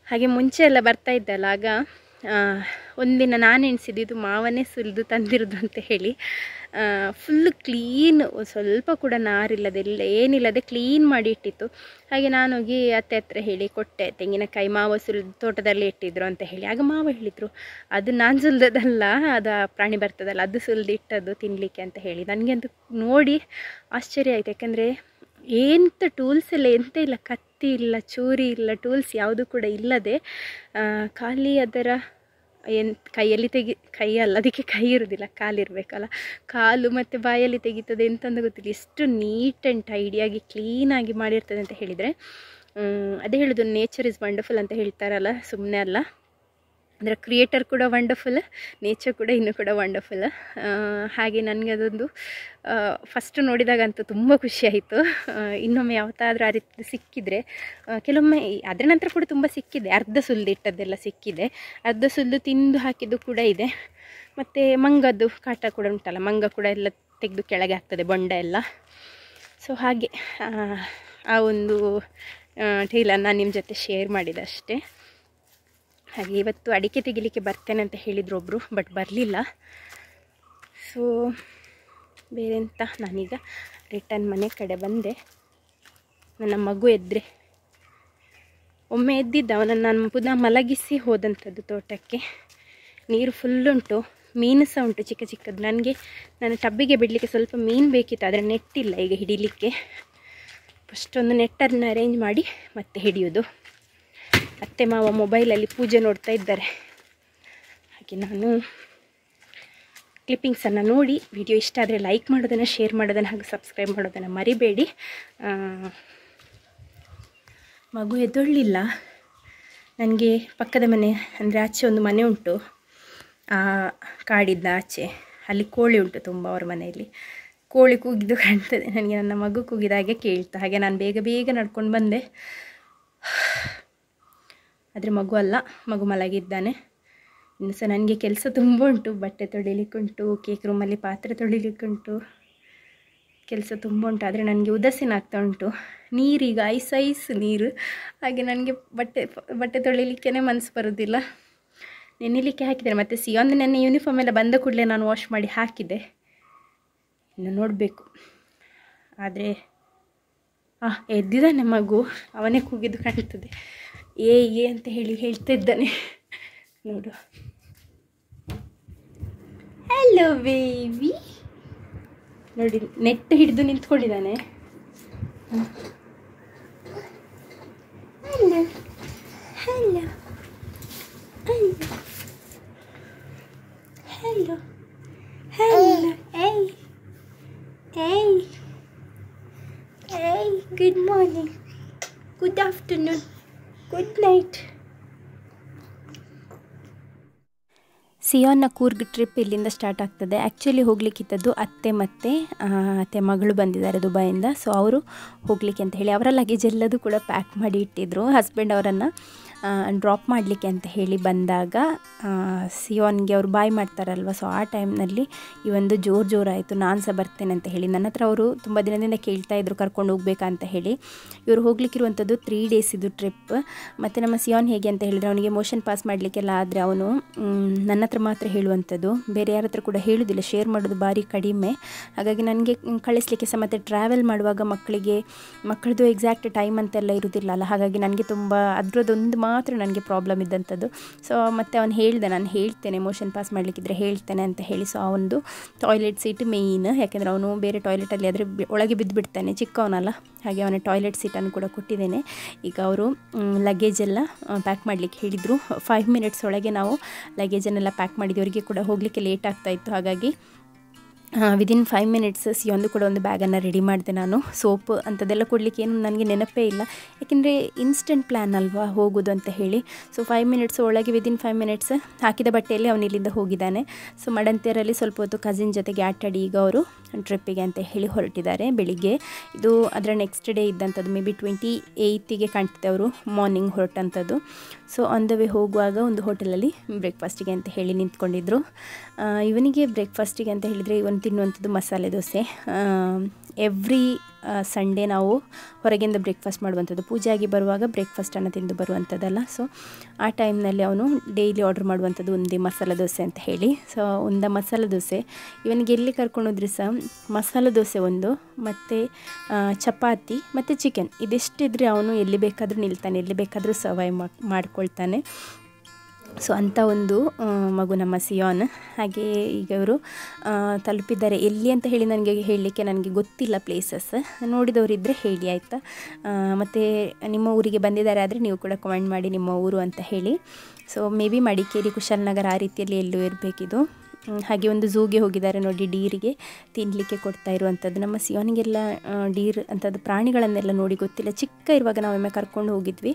ಹಾಗೆ ಮುಂಚೆ ಎಲ್ಲ ಬರ್ತಾಯಿದ್ದಲ್ಲ, ಆಗ ಒಂದಿನ ನಾನು ಎಣಿಸಿದ್ದು ಇದು ಮಾವನೇ ಸುಲಿದು ತಂದಿರೋದು ಅಂತ ಹೇಳಿ. ಫುಲ್ಲು ಕ್ಲೀನ್, ಸ್ವಲ್ಪ ಕೂಡ ನಾರಿಲ್ಲದೆಲ್ಲ ಏನಿಲ್ಲದೆ ಕ್ಲೀನ್ ಮಾಡಿ ಇಟ್ಟಿತ್ತು. ಹಾಗೆ ನಾನು ಹೋಗಿ ಅತ್ತೆ ಹತ್ರ ಹೇಳಿ ಕೊಟ್ಟೆ, ತೆಂಗಿನಕಾಯಿ ಮಾವ ಸುಲಿದು ತೋಟದಲ್ಲಿ ಇಟ್ಟಿದ್ರು ಅಂತ ಹೇಳಿ. ಆಗ ಮಾವ ಹೇಳಿದರು, ಅದು ನಾನು ಸುಲಿದದಲ್ಲ, ಅದು ಪ್ರಾಣಿ ಬರ್ತದಲ್ಲ ಅದು ಸುಲಿದು ಇಟ್ಟದ್ದು ತಿನ್ನಲಿಕ್ಕೆ ಅಂತ ಹೇಳಿ. ನನಗೆ ಅಂತೂ ನೋಡಿ ಆಶ್ಚರ್ಯ ಆಯಿತು, ಯಾಕಂದರೆ ಎಂಥ ಟೂಲ್ಸ್ ಎಲ್ಲ ಎಂತ ಇಲ್ಲ, ಕತ್ತಿ ಇಲ್ಲ, ಚೂರಿ ಇಲ್ಲ, ಟೂಲ್ಸ್ ಯಾವುದು ಕೂಡ ಇಲ್ಲದೆ ಖಾಲಿ ಅದರ ಕೈಯಲ್ಲಿ ಕೈಯಲ್ಲ, ಅದಕ್ಕೆ ಕೈ ಇರೋದಿಲ್ಲ, ಕಾಲಿರಬೇಕಲ್ಲ, ಕಾಲು ಮತ್ತು ಬಾಯಲ್ಲಿ ತೆಗಿತದೆ ಎಂತಂದು ಗೊತ್ತಿಲ್ಲ. ಎಷ್ಟು ನೀಟ್ ಆ್ಯಂಡ್ ಟೈಡಿಯಾಗಿ ಕ್ಲೀನಾಗಿ ಮಾಡಿರ್ತದೆ ಅಂತ ಹೇಳಿದರೆ, ಅದೇ ಹೇಳೋದು ನೇಚರ್ ಇಸ್ ವಂಡರ್ಫುಲ್ ಅಂತ ಹೇಳ್ತಾರಲ್ಲ, ಸುಮ್ಮನೆ ಅಲ್ಲ. ಅಂದರೆ ಕ್ರಿಯೇಟರ್ ಕೂಡ ವಂಡರ್ಫುಲ್, ನೇಚರ್ ಕೂಡ ಇನ್ನೂ ಕೂಡ ವಂಡರ್ಫುಲ್. ಹಾಗೆ ನನಗೆ ಅದೊಂದು ಫಸ್ಟ್ ನೋಡಿದಾಗಂತೂ ತುಂಬ ಖುಷಿಯಾಯಿತು. ಇನ್ನೊಮ್ಮೆ ಯಾವತ್ತಾದರೂ ಆ ರೀತಿ ಸಿಕ್ಕಿದರೆ, ಕೆಲವೊಮ್ಮೆ ಅದರ ನಂತರ ಕೂಡ ತುಂಬ ಸಿಕ್ಕಿದೆ, ಅರ್ಧ ಸುಲಿದು ಇಟ್ಟದ್ದೆಲ್ಲ ಸಿಕ್ಕಿದೆ, ಅರ್ಧ ಸುಲಿದು ತಿಂದು ಹಾಕಿದ್ದು ಕೂಡ ಇದೆ. ಮತ್ತು ಮಂಗದ್ದು ಕಾಟ ಕೂಡ ಉಂಟಲ್ಲ, ಮಂಗ ಕೂಡ ಎಲ್ಲ ತೆಗೆದು ಕೆಳಗೆ ಆಗ್ತದೆ, ಬೊಂಡ ಎಲ್ಲ. ಸೊ ಹಾಗೆ ಆ ಒಂದು ಟೇಲನ್ನು ನಾನು ನಿಮ್ಮ ಜೊತೆ ಶೇರ್ ಮಾಡಿದೆ ಅಷ್ಟೇ. ಹಾಗೆ ಇವತ್ತು ಅಡಿಕೆ ತೆಗಿಲಿಕ್ಕೆ ಬರ್ತೇನೆ ಅಂತ ಹೇಳಿದ್ರು ಒಬ್ಬರು, ಬಟ್ ಬರಲಿಲ್ಲ. ಸೊ ಬೇರೆಂತ, ನಾನೀಗ ರಿಟರ್ನ್ ಮನೆ ಕಡೆ ಬಂದೆ. ನನ್ನ ಮಗು ಎದ್ದರೆ, ಒಮ್ಮೆ ಎದ್ದಿದ್ದ, ಅವನನ್ನು ನಾನು ಪುನಃ ಮಲಗಿಸಿ ಹೋದಂಥದ್ದು ತೋಟಕ್ಕೆ. ನೀರು ಫುಲ್ಲುಂಟು, ಮೀನು ಸಹ ಉಂಟು ಚಿಕ್ಕ ಚಿಕ್ಕದು. ನನ್ನ ಟಬ್ಬಿಗೆ ಬಿಡಲಿಕ್ಕೆ ಸ್ವಲ್ಪ ಮೀನು ಬೇಕಿತ್ತು, ಆದರೆ ನೆಟ್ಟಿಲ್ಲ ಈಗ ಹಿಡಿಲಿಕ್ಕೆ. ಫಸ್ಟೊಂದು ನೆಟ್ಟನ್ನು ಅರೇಂಜ್ ಮಾಡಿ ಮತ್ತೆ ಹಿಡಿಯೋದು. ಅತ್ತೆ ಮಾವ ಮೊಬೈಲಲ್ಲಿ ಪೂಜೆ ನೋಡ್ತಾ ಇದ್ದಾರೆ. ಹಾಗೆ ನಾನು ಕ್ಲಿಪ್ಪಿಂಗ್ಸನ್ನು ನೋಡಿ, ವಿಡಿಯೋ ಇಷ್ಟ ಆದರೆ ಲೈಕ್ ಮಾಡೋದನ್ನು, ಶೇರ್ ಮಾಡೋದನ್ನು ಹಾಗೂ ಸಬ್ಸ್ಕ್ರೈಬ್ ಮಾಡೋದನ್ನು ಮರಿಬೇಡಿ. ಮಗು ಎದ್ದೊಳ್ಳಿಲ್ಲ. ನನಗೆ ಪಕ್ಕದ ಮನೆ, ಅಂದರೆ ಆಚೆ ಒಂದು ಮನೆ ಉಂಟು, ಕಾಡಿದ್ದ ಆಚೆ, ಅಲ್ಲಿ ಕೋಳಿ ಉಂಟು ತುಂಬ. ಅವ್ರ ಮನೆಯಲ್ಲಿ ಕೋಳಿ ಕೂಗಿದ್ದು ಕಾಣ್ತದೆ ನನಗೆ, ನನ್ನ ಮಗು ಕೂಗಿದ ಹಾಗೆ ಕೇಳ್ತಾ. ಹಾಗೆ ನಾನು ಬೇಗ ಬೇಗ ನಡ್ಕೊಂಡು ಬಂದೆ. ಆದರೆ ಮಗು ಅಲ್ಲ, ಮಗು ಮಲಗಿದ್ದಾನೆ. ಇನ್ನು ಸಹ ನನಗೆ ಕೆಲಸ ತುಂಬ ಉಂಟು, ಬಟ್ಟೆ ತೊಳಿಲಿಕ್ಕುಂಟು, ಕೇಕ್ ರೂಮಲ್ಲಿ ಪಾತ್ರೆ ತೊಳಿಲಿಕ್ಕುಂಟು, ಕೆಲಸ ತುಂಬ ಉಂಟು. ಆದರೆ ನನಗೆ ಉದಾಸೀನ ಆಗ್ತಾ ಉಂಟು. ನೀರೀಗ ಐಸ್ ನೀರು, ಹಾಗೆ ನನಗೆ ಬಟ್ಟೆ ತೊಳಿಲಿಕ್ಕೇ ಮನಸ್ಸು ಬರೋದಿಲ್ಲ. ನೆನೆಲಿಕ್ಕೆ ಹಾಕಿದ್ದೇನೆ, ಮತ್ತು ಸಿಯೋಂದು ನೆನ್ನೆ ಯೂನಿಫಾರ್ಮ್ ಎಲ್ಲ ಬಂದ ಕೂಡಲೇ ನಾನು ವಾಶ್ ಮಾಡಿ ಹಾಕಿದ್ದೆ. ಇನ್ನು ನೋಡಬೇಕು. ಆದರೆ ಎದ್ದಿದ್ದಾನೆ ಮಗು, ಅವನೇ ಕೂಗಿದ್ದು ಕಾಣ್ತದೆ. ಏ ಅಂತ ಹೇಳ್ತಾ ಇದ್ದಾನೆ ನೋಡು. ಹಲೋ ಬೇಬಿ ನೋಡಿ, ನೆಟ್ ಹಿಡಿದು ನಿಂತ್ಕೊಂಡಿದ್ದಾನೆ. ಹಲೋ ಹಲೋ ಹಲೋ ಹಲೋ ಏಯ್ ಏಯ್ ಏಯ್, good morning, good afternoon, good night. ಸಿಯೋನ್ನ ಕೂರ್ಗ್ ಟ್ರಿಪ್ ಇಲ್ಲಿಂದ ಸ್ಟಾರ್ಟ್ ಆಗ್ತದೆ. ಆ್ಯಕ್ಚುಲಿ ಹೋಗ್ಲಿಕ್ಕಿದ್ದದ್ದು ಅತ್ತೆ ಮಗಳು ಬಂದಿದ್ದಾರೆ ದುಬೈಯಿಂದ. ಸೊ ಅವರು ಹೋಗಲಿಕ್ಕೆ ಅಂತ ಹೇಳಿ ಅವರ ಲಗೇಜ್ ಎಲ್ಲದೂ ಕೂಡ ಪ್ಯಾಕ್ ಮಾಡಿ ಇಟ್ಟಿದ್ರು. ಹಸ್ಬೆಂಡ್ ಅವರನ್ನು ಡ್ರಾಪ್ ಮಾಡಲಿಕ್ಕೆ ಅಂತ ಹೇಳಿ ಬಂದಾಗ ಸಿಯೋನ್ಗೆ ಅವ್ರು ಬಾಯ್ ಮಾಡ್ತಾರಲ್ವ, ಸೊ ಆ ಟೈಮ್ನಲ್ಲಿ ಈ ಒಂದು ಜೋರಾಯಿತು, ನಾನು ಸಹ ಬರ್ತೇನೆ ಅಂತ ಹೇಳಿ. ನನ್ನ ಹತ್ರ ಅವರು ತುಂಬ ದಿನದಿಂದ ಕೇಳ್ತಾಯಿದ್ರು ಕರ್ಕೊಂಡು ಹೋಗ್ಬೇಕಾ ಅಂತ ಹೇಳಿ. ಇವರು ಹೋಗ್ಲಿಕ್ಕಿರುವಂಥದ್ದು 3 days ಇದು ಟ್ರಿಪ್. ಮತ್ತು ನಮ್ಮ ಸಿಯೋನ್ ಹೇಗೆ ಅಂತ ಹೇಳಿದರೆ, ಅವನಿಗೆ ಮೋಷನ್ ಪಾಸ್ ಮಾಡಲಿಕ್ಕೆಲ್ಲ ಆದರೆ ಅವನು ನನ್ನ ಹತ್ರ ಮಾತ್ರ ಹೇಳುವಂಥದ್ದು, ಬೇರೆ ಯಾರ ಹತ್ರ ಕೂಡ ಹೇಳೋದಿಲ್ಲ, ಶೇರ್ ಮಾಡೋದು ಭಾರಿ ಕಡಿಮೆ. ಹಾಗಾಗಿ ನನಗೆ ಕಳಿಸ್ಲಿಕ್ಕೆ ಸಹ, ಮತ್ತು ಟ್ರಾವೆಲ್ ಮಾಡುವಾಗ ಮಕ್ಕಳದು ಎಕ್ಸಾಕ್ಟ್ ಟೈಮ್ ಅಂತೆಲ್ಲ ಇರೋದಿಲ್ಲ ಅಲ್ಲ, ಹಾಗಾಗಿ ನನಗೆ ತುಂಬ ಅದರದ್ದೊಂದು ಮಾತ್ರ ನನಗೆ ಪ್ರಾಬ್ಲಮ್ ಇದ್ದಂಥದ್ದು. ಸೊ ಮತ್ತು ಅವನು ಹೇಳಿದೆ, ನಾನು ಹೇಳ್ತೇನೆ ಮೋಷನ್ ಪಾಸ್ ಮಾಡಲಿಕ್ಕಿದ್ರೆ ಹೇಳ್ತೇನೆ ಅಂತ ಹೇಳಿ. ಸೊ ಆ ಒಂದು ಟಾಯ್ಲೆಟ್ ಸೀಟ್ ಮೇಯ್ನ್, ಯಾಕೆಂದರೆ ಅವನು ಬೇರೆ ಟಾಯ್ಲೆಟಲ್ಲಿ ಆದರೆ ಒಳಗೆ ಬಿದ್ದುಬಿಡ್ತಾನೆ, ಚಿಕ್ಕವನಲ್ಲ, ಹಾಗೆ ಅವನ ಟಾಯ್ಲೆಟ್ ಸೀಟನ್ನು ಕೂಡ ಕೊಟ್ಟಿದ್ದೇನೆ. ಈಗ ಅವರು ಲಗೇಜ್ ಎಲ್ಲ ಪ್ಯಾಕ್ ಮಾಡಲಿಕ್ಕೆ ಹೇಳಿದರು. 5 minutes ಒಳಗೆ ನಾವು ಲಗೇಜನ್ನೆಲ್ಲ ಪ್ಯಾಕ್ ಮಾಡಿದ್ವಿ. ಅವರಿಗೆ ಕೂಡ ಹೋಗಲಿಕ್ಕೆ ಲೇಟ್ ಆಗ್ತಾಯಿತ್ತು, ಹಾಗಾಗಿ ವಿದಿನ್ 5 minutes ಸಿಯೋನ್ದು ಕೂಡ ಒಂದು ಬ್ಯಾಗನ್ನು ರೆಡಿ ಮಾಡಿದೆ ನಾನು. ಸೋಪ್ ಅಂಥದ್ದೆಲ್ಲ ಕೊಡಲಿಕ್ಕೆ ಏನು ನನಗೆ ನೆನಪೇ ಇಲ್ಲ, ಯಾಕೆಂದರೆ ಇನ್ಸ್ಟೆಂಟ್ ಪ್ಲ್ಯಾನ್ ಅಲ್ವಾ ಹೋಗೋದು ಅಂತ ಹೇಳಿ. ಸೊ 5 minutes ಒಳಗೆ ವಿದಿನ್ 5 minutes ಹಾಕಿದ ಬಟ್ಟೆಯಲ್ಲಿ ಅವನು ಇಲ್ಲಿಂದ ಹೋಗಿದ್ದಾನೆ. ಸೊ ಮಡಂತಿಯರಲ್ಲಿ ಸ್ವಲ್ಪ ಹೊತ್ತು ಕಸಿನ್ ಜೊತೆಗೆ ಆಟಾಡಿ ಈಗ ಅವರು ಟ್ರಿಪ್ಪಿಗೆ ಅಂತ ಹೇಳಿ ಹೊರಟಿದ್ದಾರೆ ಬೆಳಿಗ್ಗೆ. ಇದು ಅದರ ನೆಕ್ಸ್ಟ್ ಡೇ ಇದ್ದಂಥದ್ದು, ಮೇ ಬಿ 28ಗೆ ಕಾಣ್ತಿದ್ದೆ ಅವರು ಮಾರ್ನಿಂಗ್ ಹೊರಟಂಥದ್ದು. ಸೊ ಆನ್ ದ ವೇ ಹೋಗುವಾಗ ಒಂದು ಹೋಟೆಲಲ್ಲಿ ಬ್ರೇಕ್ಫಾಸ್ಟಿಗೆ ಅಂತ ಹೇಳಿ ನಿಂತ್ಕೊಂಡಿದ್ರು. ಇವನಿಗೆ ಬ್ರೇಕ್ಫಾಸ್ಟಿಗೆ ಅಂತ ಹೇಳಿದರೆ ಇವನು ತಿನ್ನುವಂಥದ್ದು ಮಸಾಲೆ ದೋಸೆ. ಎವ್ರಿ ಸಂಡೇ ನಾವು ಹೊರಗಿಂದ ಬ್ರೇಕ್ಫಾಸ್ಟ್ ಮಾಡುವಂಥದ್ದು, ಪೂಜೆ ಆಗಿ ಬರುವಾಗ ಬ್ರೇಕ್ಫಾಸ್ಟನ್ನು ತಿಂದು ಬರುವಂಥದ್ದಲ್ಲ. ಸೊ ಆ ಟೈಮ್ನಲ್ಲಿ ಅವನು ಡೈಲಿ ಆರ್ಡ್ರ್ ಮಾಡುವಂಥದ್ದು ಒಂದೇ ಮಸಾಲೆ ದೋಸೆ ಅಂತ ಹೇಳಿ. ಸೊ ಒಂದು ಮಸಾಲೆ ದೋಸೆ ಇವನಿಗೆ ಎಲ್ಲಿ ಕರ್ಕೊಂಡೋದ್ರೂ ಸಹ ಮಸಾಲೆ ದೋಸೆ ಒಂದು, ಮತ್ತು ಚಪಾತಿ ಮತ್ತು ಚಿಕನ್, ಇದೆಷ್ಟಿದ್ರೆ ಅವನು ಎಲ್ಲಿ ಬೇಕಾದರೂ ನಿಲ್ತಾನೆ, ಎಲ್ಲಿ ಬೇಕಾದರೂ ಸರ್ವೈವ್ ಮಾಡ್ಕೊಳ್ತಾನೆ. ಸೊ ಅಂಥ ಒಂದು ಮಗು ನಮ್ಮ ಸಿಯೋನ್. ಹಾಗೆ ಈಗ ಇವರು ತಲುಪಿದ್ದಾರೆ. ಎಲ್ಲಿ ಅಂತ ಹೇಳಿ ಹೇಳಲಿಕ್ಕೆ ನನಗೆ ಗೊತ್ತಿಲ್ಲ ಪ್ಲೇಸಸ್, ನೋಡಿದವರಿದ್ದರೆ ಹೇಳಿ ಆಯಿತಾ. ಮತ್ತು ನಿಮ್ಮ ಊರಿಗೆ ಬಂದಿದ್ದಾರೆ ಆದರೆ ನೀವು ಕೂಡ ಕಮೆಂಟ್ ಮಾಡಿ ನಿಮ್ಮ ಊರು ಅಂತ ಹೇಳಿ. So may be Madikeri, Kushalnagar ಆ ರೀತಿಯಲ್ಲಿ ಎಲ್ಲೂ ಇರಬೇಕಿದು. ಹಾಗೆ ಒಂದು ಝೂಗೆ ಹೋಗಿದ್ದಾರೆ ನೋಡಿ, ಡೀರಿಗೆ ತಿನ್ನಲಿಕ್ಕೆ ಕೊಡ್ತಾ ಇರುವಂಥದ್ದು. ನಮ್ಮ ಸಿಯೋನಿಗೆಲ್ಲ ಡೀರ್ ಅಂಥದ್ದು ಪ್ರಾಣಿಗಳನ್ನೆಲ್ಲ ನೋಡಿ ಗೊತ್ತಿಲ್ಲ. ಚಿಕ್ಕ ಇರುವಾಗ ನಾವೊಮ್ಮೆ ಕರ್ಕೊಂಡು ಹೋಗಿದ್ವಿ,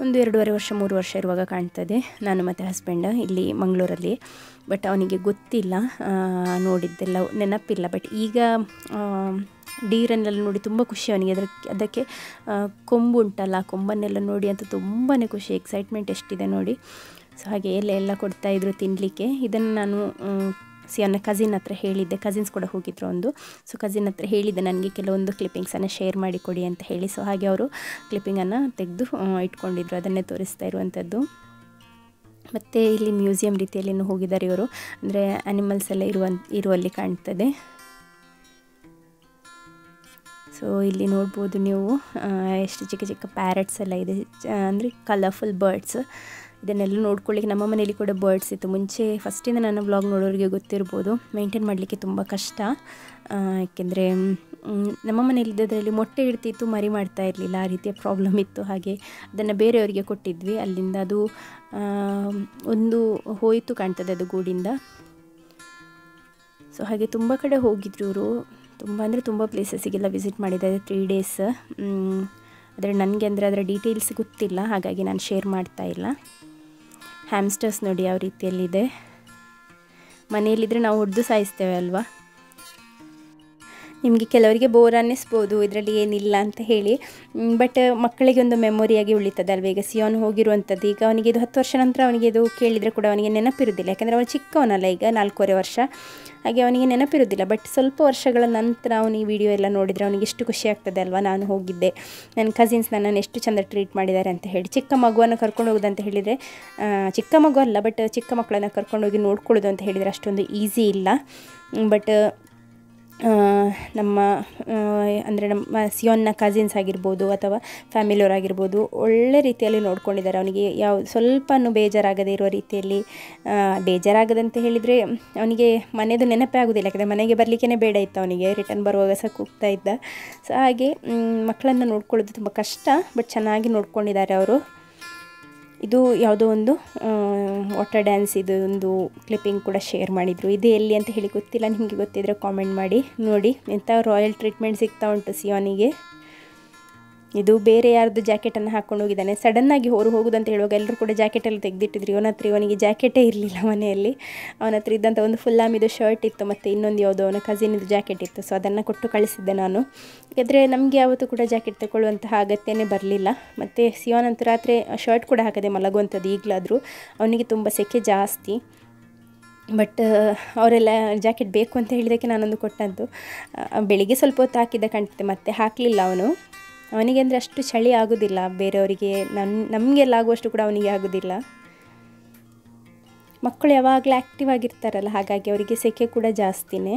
ಒಂದು 2.5 ವರ್ಷ 3 ವರ್ಷ ಇರುವಾಗ ಕಾಣ್ತದೆ, ನಾನು ಮತ್ತು ಹಸ್ಬೆಂಡ್ ಇಲ್ಲಿ ಮಂಗಳೂರಲ್ಲಿ. ಬಟ್ ಅವನಿಗೆ ಗೊತ್ತಿಲ್ಲ, ನೋಡಿದ್ದೆಲ್ಲ ನೆನಪಿಲ್ಲ. ಬಟ್ ಈಗ ಡೀರನ್ನೆಲ್ಲ ನೋಡಿ ತುಂಬ ಖುಷಿ ಅವನಿಗೆ. ಅದಕ್ಕೆ ಕೊಂಬು ಉಂಟಲ್ಲ, ಕೊಂಬನ್ನೆಲ್ಲ ನೋಡಿ ಅಂತ ತುಂಬಾ ಖುಷಿ, ಎಕ್ಸೈಟ್ಮೆಂಟ್ ಎಷ್ಟಿದೆ ನೋಡಿ. ಸೊ ಹಾಗೆ ಎಲ್ಲ ಕೊಡ್ತಾಯಿದ್ರು ತಿನ್ನಲಿಕ್ಕೆ. ಇದನ್ನು ನಾನು ಸಿಯೋನ್ನ ಕಸಿನ್ ಹತ್ರ ಹೇಳಿದ್ದೆ, ಕಸಿನ್ಸ್ ಕೂಡ ಹೋಗಿದ್ರು ಒಂದು. ಸೊ ಕಸಿನ್ ಹತ್ರ ಹೇಳಿದ್ದೆ ನನಗೆ ಕೆಲವೊಂದು ಕ್ಲಿಪ್ಪಿಂಗ್ಸನ್ನು ಶೇರ್ ಮಾಡಿ ಕೊಡಿ ಅಂತ ಹೇಳಿ. ಸೊ ಹಾಗೆ ಅವರು ಕ್ಲಿಪ್ಪಿಂಗನ್ನು ತೆಗೆದು ಇಟ್ಕೊಂಡಿದ್ರು, ಅದನ್ನೇ ತೋರಿಸ್ತಾ ಇರುವಂಥದ್ದು. ಮತ್ತು ಇಲ್ಲಿ ಮ್ಯೂಸಿಯಂ ರೀತಿಯಲ್ಲಿ ಹೋಗಿದ್ದಾರೆ ಇವರು, ಅಂದರೆ ಆ್ಯನಿಮಲ್ಸ್ ಎಲ್ಲ ಇರುವಲ್ಲಿ ಕಾಣ್ತದೆ. ಸೊ ಇಲ್ಲಿ ನೋಡ್ಬೋದು ನೀವು ಎಷ್ಟು ಚಿಕ್ಕ ಚಿಕ್ಕ ಪ್ಯಾರಟ್ಸ್ ಎಲ್ಲ ಇದೆ, ಅಂದರೆ ಕಲರ್ಫುಲ್ ಬರ್ಡ್ಸ್. ಇದನ್ನೆಲ್ಲ ನೋಡ್ಕೊಳ್ಳಿಕ್ಕೆ ನಮ್ಮ ಮನೇಲಿ ಕೂಡ ಬರ್ಡ್ಸ್ ಇತ್ತು ಮುಂಚೆ. ಫಸ್ಟಿಂದ ನನ್ನ ವ್ಲಾಗ್ ನೋಡೋರಿಗೆ ಗೊತ್ತಿರ್ಬೋದು, ಮೇಂಟೈನ್ ಮಾಡಲಿಕ್ಕೆ ತುಂಬ ಕಷ್ಟ. ಯಾಕೆಂದರೆ ನಮ್ಮ ಮನೇಲಿದ್ದದರಲ್ಲಿ ಮೊಟ್ಟೆ ಇಡ್ತಿತ್ತು, ಮರಿ ಮಾಡ್ತಾ ಇರಲಿಲ್ಲ, ಆ ರೀತಿಯ ಪ್ರಾಬ್ಲಮ್ ಇತ್ತು. ಹಾಗೆ ಅದನ್ನು ಬೇರೆಯವರಿಗೆ ಕೊಟ್ಟಿದ್ವಿ, ಅಲ್ಲಿಂದ ಅದು ಒಂದು ಹೋಯಿತು ಕಾಣ್ತದೆ ಅದು ಗೂಡಿಂದ. ಸೊ ಹಾಗೆ ತುಂಬ ಕಡೆ ಹೋಗಿದ್ರು ಇವರು, ತುಂಬ ಅಂದರೆ ತುಂಬ ಪ್ಲೇಸಸ್ಸಿಗೆಲ್ಲ ವಿಸಿಟ್ ಮಾಡಿದ್ದಾರೆ 3 days. ಆದರೆ ನನಗೆ ಅಂದರೆ ಅದರ ಡೀಟೇಲ್ಸ್ ಗೊತ್ತಿಲ್ಲ, ಹಾಗಾಗಿ ನಾನು ಶೇರ್ ಮಾಡ್ತಾ ಇಲ್ಲ. ಹ್ಯಾಮ್ಸ್ಟರ್ಸ್ ನೋಡಿ ಯಾವ ರೀತಿಯಲ್ಲಿದೆ, ಮನೆಯಲ್ಲಿದ್ದರೆ ನಾವು ಹೊಡೆದು ಸಾಯಿಸ್ತೇವೆ ಅಲ್ವಾ. ನಿಮಗೆ ಕೆಲವರಿಗೆ ಬೋರ್ ಅನ್ನಿಸ್ಬೋದು ಇದರಲ್ಲಿ ಏನಿಲ್ಲ ಅಂತ ಹೇಳಿ, ಬಟ್ ಮಕ್ಕಳಿಗೆ ಒಂದು ಮೆಮೊರಿಯಾಗಿ ಉಳಿತದೆ ಅಲ್ವ. ಈಗ ಸಿಯೋನ್ ಹೋಗಿರುವಂಥದ್ದು, ಈಗ ಅವನಿಗೆ ಇದು 10 ವರ್ಷ ನಂತರ ಅವನಿಗೆ ಇದು ಕೇಳಿದರೆ ಕೂಡ ಅವನಿಗೆ ನೆನಪಿರೋದಿಲ್ಲ, ಯಾಕೆಂದರೆ ಅವನು ಚಿಕ್ಕವನಲ್ಲ, ಈಗ 4.5 ವರ್ಷ, ಹಾಗೆ ಅವನಿಗೆ ನೆನಪಿರೋದಿಲ್ಲ. ಬಟ್ ಸ್ವಲ್ಪ ವರ್ಷಗಳ ನಂತರ ಅವನು ಈ ವಿಡಿಯೋ ಎಲ್ಲ ನೋಡಿದರೆ ಅವನಿಗೆ ಎಷ್ಟು ಖುಷಿ ಆಗ್ತದೆ ಅಲ್ವಾ. ನಾನು ಹೋಗಿದ್ದೆ, ನನ್ನ ಕಸಿನ್ಸ್ ನನ್ನನ್ನು ಎಷ್ಟು ಚೆಂದ ಟ್ರೀಟ್ ಮಾಡಿದ್ದಾರೆ ಅಂತ ಹೇಳಿ. ಚಿಕ್ಕ ಮಗುವನ್ನು ಕರ್ಕೊಂಡು ಹೋಗೋದು ಅಂತ ಹೇಳಿದರೆ, ಚಿಕ್ಕ ಮಗು ಅಲ್ಲ ಬಟ್ ಚಿಕ್ಕ ಮಕ್ಕಳನ್ನು ಕರ್ಕೊಂಡೋಗಿ ನೋಡ್ಕೊಳ್ಳೋದು ಅಂತ ಹೇಳಿದರೆ ಅಷ್ಟೊಂದು ಈಸಿ ಇಲ್ಲ. ಬಟ್ ನಮ್ಮ ಸಿಯೋನ್ನ ಕಸಿನ್ಸ್ ಆಗಿರ್ಬೋದು ಅಥವಾ ಫ್ಯಾಮಿಲಿಯವರಾಗಿರ್ಬೋದು ಒಳ್ಳೆ ರೀತಿಯಲ್ಲಿ ನೋಡ್ಕೊಂಡಿದ್ದಾರೆ. ಅವನಿಗೆ ಸ್ವಲ್ಪನೂ ಬೇಜಾರಾಗದೇ ಇರೋ ರೀತಿಯಲ್ಲಿ, ಬೇಜಾರಾಗದಂತ ಹೇಳಿದರೆ ಅವನಿಗೆ ಮನೆಯದು ನೆನಪೇ ಆಗೋದಿಲ್ಲ, ಯಾಕಂದರೆ ಮನೆಗೆ ಬರಲಿಕ್ಕೇ ಬೇಡ ಇತ್ತು ಅವನಿಗೆ, ರಿಟರ್ನ್ ಬರುವಾಗ ಸಹ ಕೂಗ್ತಾ ಇದ್ದ. ಸೊ ಹಾಗೆ ಮಕ್ಕಳನ್ನು ನೋಡ್ಕೊಳ್ಳೋದು ತುಂಬ ಕಷ್ಟ, ಬಟ್ ಚೆನ್ನಾಗಿ ನೋಡ್ಕೊಂಡಿದ್ದಾರೆ ಅವರು. ಇದು ಯಾವುದೋ ಒಂದು ವಾಟರ್ ಡ್ಯಾನ್ಸ್ ಇದು ಒಂದು ಕ್ಲಿಪ್ಪಿಂಗ್ ಕೂಡ ಶೇರ್ ಮಾಡಿದರು. ಇದು ಎಲ್ಲಿ ಅಂತ ಹೇಳಿ ಗೊತ್ತಿಲ್ಲ, ನಿಮಗೆ ಗೊತ್ತಿದ್ದರೆ ಕಾಮೆಂಟ್ ಮಾಡಿ. ನೋಡಿ ಎಂಥ ರಾಯಲ್ ಟ್ರೀಟ್ಮೆಂಟ್ ಸಿಗ್ತಾ ಉಂಟು ಸಿಯೋನಿಗೆ. ಇದು ಬೇರೆ ಯಾರ್ದು ಜಾಕೆಟನ್ನು ಹಾಕ್ಕೊಂಡು ಹೋಗಿದ್ದಾನೆ. ಸಡನ್ನಾಗಿ ಹೋಗೋದಂತ ಹೇಳುವಾಗ ಎಲ್ಲರೂ ಕೂಡ ಜಾಕೆಟೆಲ್ಲ ತೆಗೆದಿಟ್ಟಿದ್ರು. ಇವನಿಗೆ ಜಾಕೆಟೇ ಇರಲಿಲ್ಲ ಮನೆಯಲ್ಲಿ. ಅವನ ಹತ್ರ ಇದ್ದಂಥ ಒಂದು ಫುಲ್ಲಾಮಿದು ಶರ್ಟ್ ಇತ್ತು ಮತ್ತು ಇನ್ನೊಂದು ಯಾವುದೋ ಅವನ ಕಸಿನಿದು ಜಾಕೆಟ್ ಇತ್ತು. ಸೊ ಅದನ್ನು ಕೊಟ್ಟು ಕಳಿಸಿದ್ದೆ ನಾನು. ಯಾಕೆಂದರೆ ನಮಗೆ ಯಾವತ್ತೂ ಕೂಡ ಜಾಕೆಟ್ ತಗೊಳ್ಳುವಂತಹ ಅಗತ್ಯನೇ ಬರಲಿಲ್ಲ. ಮತ್ತು ಸಿಯೋನ್ ಅಂತೂ ರಾತ್ರಿ ಶರ್ಟ್ ಕೂಡ ಹಾಕದೆ ಮಲಗುವಂಥದ್ದು. ಈಗಲಾದರೂ ಅವನಿಗೆ ತುಂಬ ಸೆಕೆ ಜಾಸ್ತಿ. ಬಟ್ ಅವರೆಲ್ಲ ಜಾಕೆಟ್ ಬೇಕು ಅಂತ ಹೇಳಿದ್ದಕ್ಕೆ ನಾನೊಂದು ಕೊಟ್ಟಂತು. ಬೆಳಿಗ್ಗೆ ಸ್ವಲ್ಪ ಹೊತ್ತು ಹಾಕಿದ್ದ ಕಾಣ್ತದೆ, ಮತ್ತೆ ಹಾಕಲಿಲ್ಲ ಅವನಿಗೆ ಅಂದರೆ ಅಷ್ಟು ಚಳಿ ಆಗೋದಿಲ್ಲ. ಬೇರೆಯವರಿಗೆ ನಮಗೆಲ್ಲ ಆಗುವಷ್ಟು ಕೂಡ ಅವನಿಗೆ ಆಗೋದಿಲ್ಲ. ಮಕ್ಕಳು ಯಾವಾಗಲೂ ಆ್ಯಕ್ಟಿವ್ ಆಗಿರ್ತಾರಲ್ಲ, ಹಾಗಾಗಿ ಅವರಿಗೆ ಸೆಕೆ ಕೂಡ ಜಾಸ್ತಿನೇ.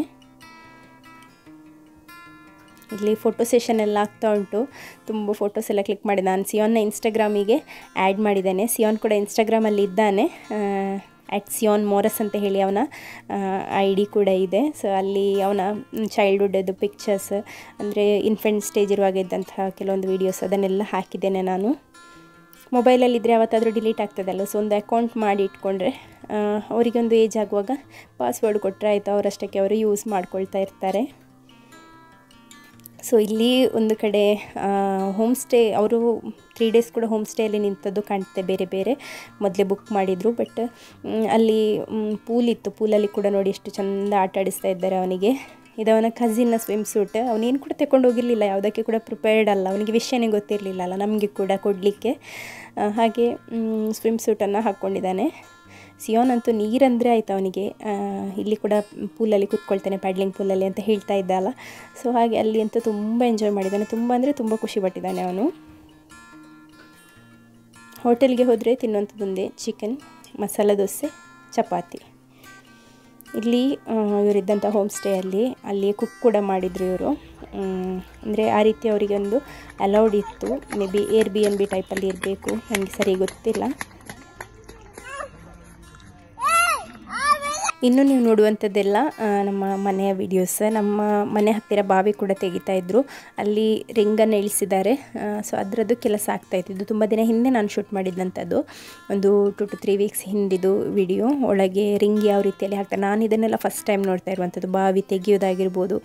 ಇಲ್ಲಿ ಫೋಟೋ ಸೆಷನ್ ಎಲ್ಲ ಆಗ್ತಾ ಉಂಟು. ತುಂಬ ಫೋಟೋಸ್ ಎಲ್ಲ ಕ್ಲಿಕ್ ಮಾಡಿ ನಾನು ಸಿಯೋನ್ನ ಇನ್ಸ್ಟಾಗ್ರಾಮಿಗೆ ಆ್ಯಡ್ ಮಾಡಿದ್ದೇನೆ. ಸಿಯೋನ್ ಕೂಡ ಇನ್ಸ್ಟಾಗ್ರಾಮಲ್ಲಿ ಇದ್ದಾನೆ. @SionMorris ಅಂತ ಹೇಳಿ ಅವನ ID ಕೂಡ ಇದೆ. ಸೊ ಅಲ್ಲಿ ಅವನ ಚೈಲ್ಡ್ಹುಡ್ದು ಪಿಕ್ಚರ್ಸ್, ಅಂದರೆ ಇನ್ಫೆಂಟ್ ಸ್ಟೇಜ್ ಇರುವಾಗ ಇದ್ದಂತಹ ಕೆಲವೊಂದು ವೀಡಿಯೋಸ್ ಅದನ್ನೆಲ್ಲ ಹಾಕಿದ್ದೇನೆ ನಾನು. ಮೊಬೈಲಲ್ಲಿದ್ದರೆ ಯಾವತ್ತಾದರೂ ಡಿಲೀಟ್ ಆಗ್ತದಲ್ಲ. ಸೊ ಒಂದು ಅಕೌಂಟ್ ಮಾಡಿ ಇಟ್ಕೊಂಡ್ರೆ ಅವರಿಗೊಂದು ಏಜ್ ಆಗುವಾಗ ಪಾಸ್ವರ್ಡ್ ಕೊಟ್ಟರೆ ಆಯಿತು, ಅವರಷ್ಟಕ್ಕೆ ಅವರು ಯೂಸ್ ಮಾಡ್ಕೊಳ್ತಾ ಇರ್ತಾರೆ. ಸೊ ಇಲ್ಲಿ ಒಂದು ಕಡೆ ಹೋಮ್ ಸ್ಟೇ, ಅವರು 3 ಡೇಸ್ ಕೂಡ ಹೋಮ್ ಸ್ಟೇಯಲ್ಲಿ ನಿಂತದ್ದು ಕಾಣ್ತದೆ. ಬೇರೆ ಬೇರೆ ಮೊದಲೇ ಬುಕ್ ಮಾಡಿದರು. ಬಟ್ ಅಲ್ಲಿ ಪೂಲ್ ಇತ್ತು. ಪೂಲಲ್ಲಿ ಕೂಡ ನೋಡಿ ಎಷ್ಟು ಚೆಂದ ಆಟ ಆಡಿಸ್ತಾ ಇದ್ದಾರೆ ಅವನಿಗೆ. ಇದು ಅವನ ಕಸಿನ್ನ ಸ್ವಿಮ್ ಸೂಟ್. ಅವನೇನು ಕೂಡ ತಗೊಂಡು ಹೋಗಿರಲಿಲ್ಲ, ಯಾವುದಕ್ಕೆ ಕೂಡ ಪ್ರಿಪೇರ್ಡ್ ಅಲ್ಲ. ಅವನಿಗೆ ವಿಷಯನೇ ಗೊತ್ತಿರಲಿಲ್ಲ ಅಲ್ಲ ನಮಗೆ ಕೂಡ ಕೊಡಲಿಕ್ಕೆ. ಹಾಗೆ ಸ್ವಿಮ್ ಸೂಟನ್ನು ಹಾಕ್ಕೊಂಡಿದ್ದಾನೆ. ಸಿಯೋನ್ ಅಂತೂ ನೀರಂದರೆ ಆಯಿತು ಅವನಿಗೆ. ಇಲ್ಲಿ ಕೂಡ ಪೂಲಲ್ಲಿ ಕೂತ್ಕೊಳ್ತಾನೆ, ಪ್ಯಾಡ್ಲಿಂಗ್ ಪೂಲಲ್ಲಿ ಅಂತ ಹೇಳ್ತಾ ಇದ್ದಲ್ಲ. ಸೊ ಹಾಗೆ ಅಲ್ಲಿ ಅಂತೂ ತುಂಬ ಎಂಜಾಯ್ ಮಾಡಿದ್ದಾನೆ. ತುಂಬ ಅಂದರೆ ತುಂಬ ಖುಷಿ ಪಟ್ಟಿದ್ದಾನೆ ಅವನು. ಹೋಟೆಲ್ಗೆ ಹೋದರೆ ತಿನ್ನುವಂಥದ್ದೊಂದೇ ಚಿಕನ್, ಮಸಾಲ ದೋಸೆ, ಚಪಾತಿ. ಇಲ್ಲಿ ಇವರಿದ್ದಂಥ ಹೋಮ್ ಸ್ಟೇಯಲ್ಲಿ ಅಲ್ಲಿ ಕುಕ್ ಕೂಡ ಮಾಡಿದರು ಇವರು. ಅಂದರೆ ಆ ರೀತಿ ಅವರಿಗೆ ಒಂದು ಅಲೌಡ್ ಇತ್ತು. ಮೇ ಬಿ Airbnb ಟೈಪಲ್ಲಿ ಇರಬೇಕು, ನನಗೆ ಸರಿ ಗೊತ್ತಿಲ್ಲ. ಇನ್ನು ನೀವು ನೋಡುವಂಥದ್ದೆಲ್ಲ ನಮ್ಮ ಮನೆಯ ವೀಡಿಯೋಸ್. ನಮ್ಮ ಮನೆ ಹತ್ತಿರ ಬಾವಿ ಕೂಡ ತೆಗಿತಾ ಇದ್ದರು. ಅಲ್ಲಿ ರಿಂಗನ್ನು ಇಳಿಸಿದ್ದಾರೆ. ಸೊ ಅದರದ್ದು ಕೆಲಸ ಆಗ್ತಾಯಿತ್ತು. ಇದು ತುಂಬ ದಿನ ಹಿಂದೆ ನಾನು ಶೂಟ್ ಮಾಡಿದ್ದಂಥದ್ದು, ಒಂದು 2 to 3 ವೀಕ್ಸ್ ಹಿಂದಿದ್ದು ವಿಡಿಯೋ. ಒಳಗೆ ರಿಂಗ್ ಯಾವ ರೀತಿಯಲ್ಲಿ ಹಾಕ್ತಾರೆ, ನಾನು ಇದನ್ನೆಲ್ಲ ಫಸ್ಟ್ ಟೈಮ್ ನೋಡ್ತಾ ಇರುವಂಥದ್ದು. ಬಾವಿ ತೆಗೆಯೋದಾಗಿರ್ಬೋದು,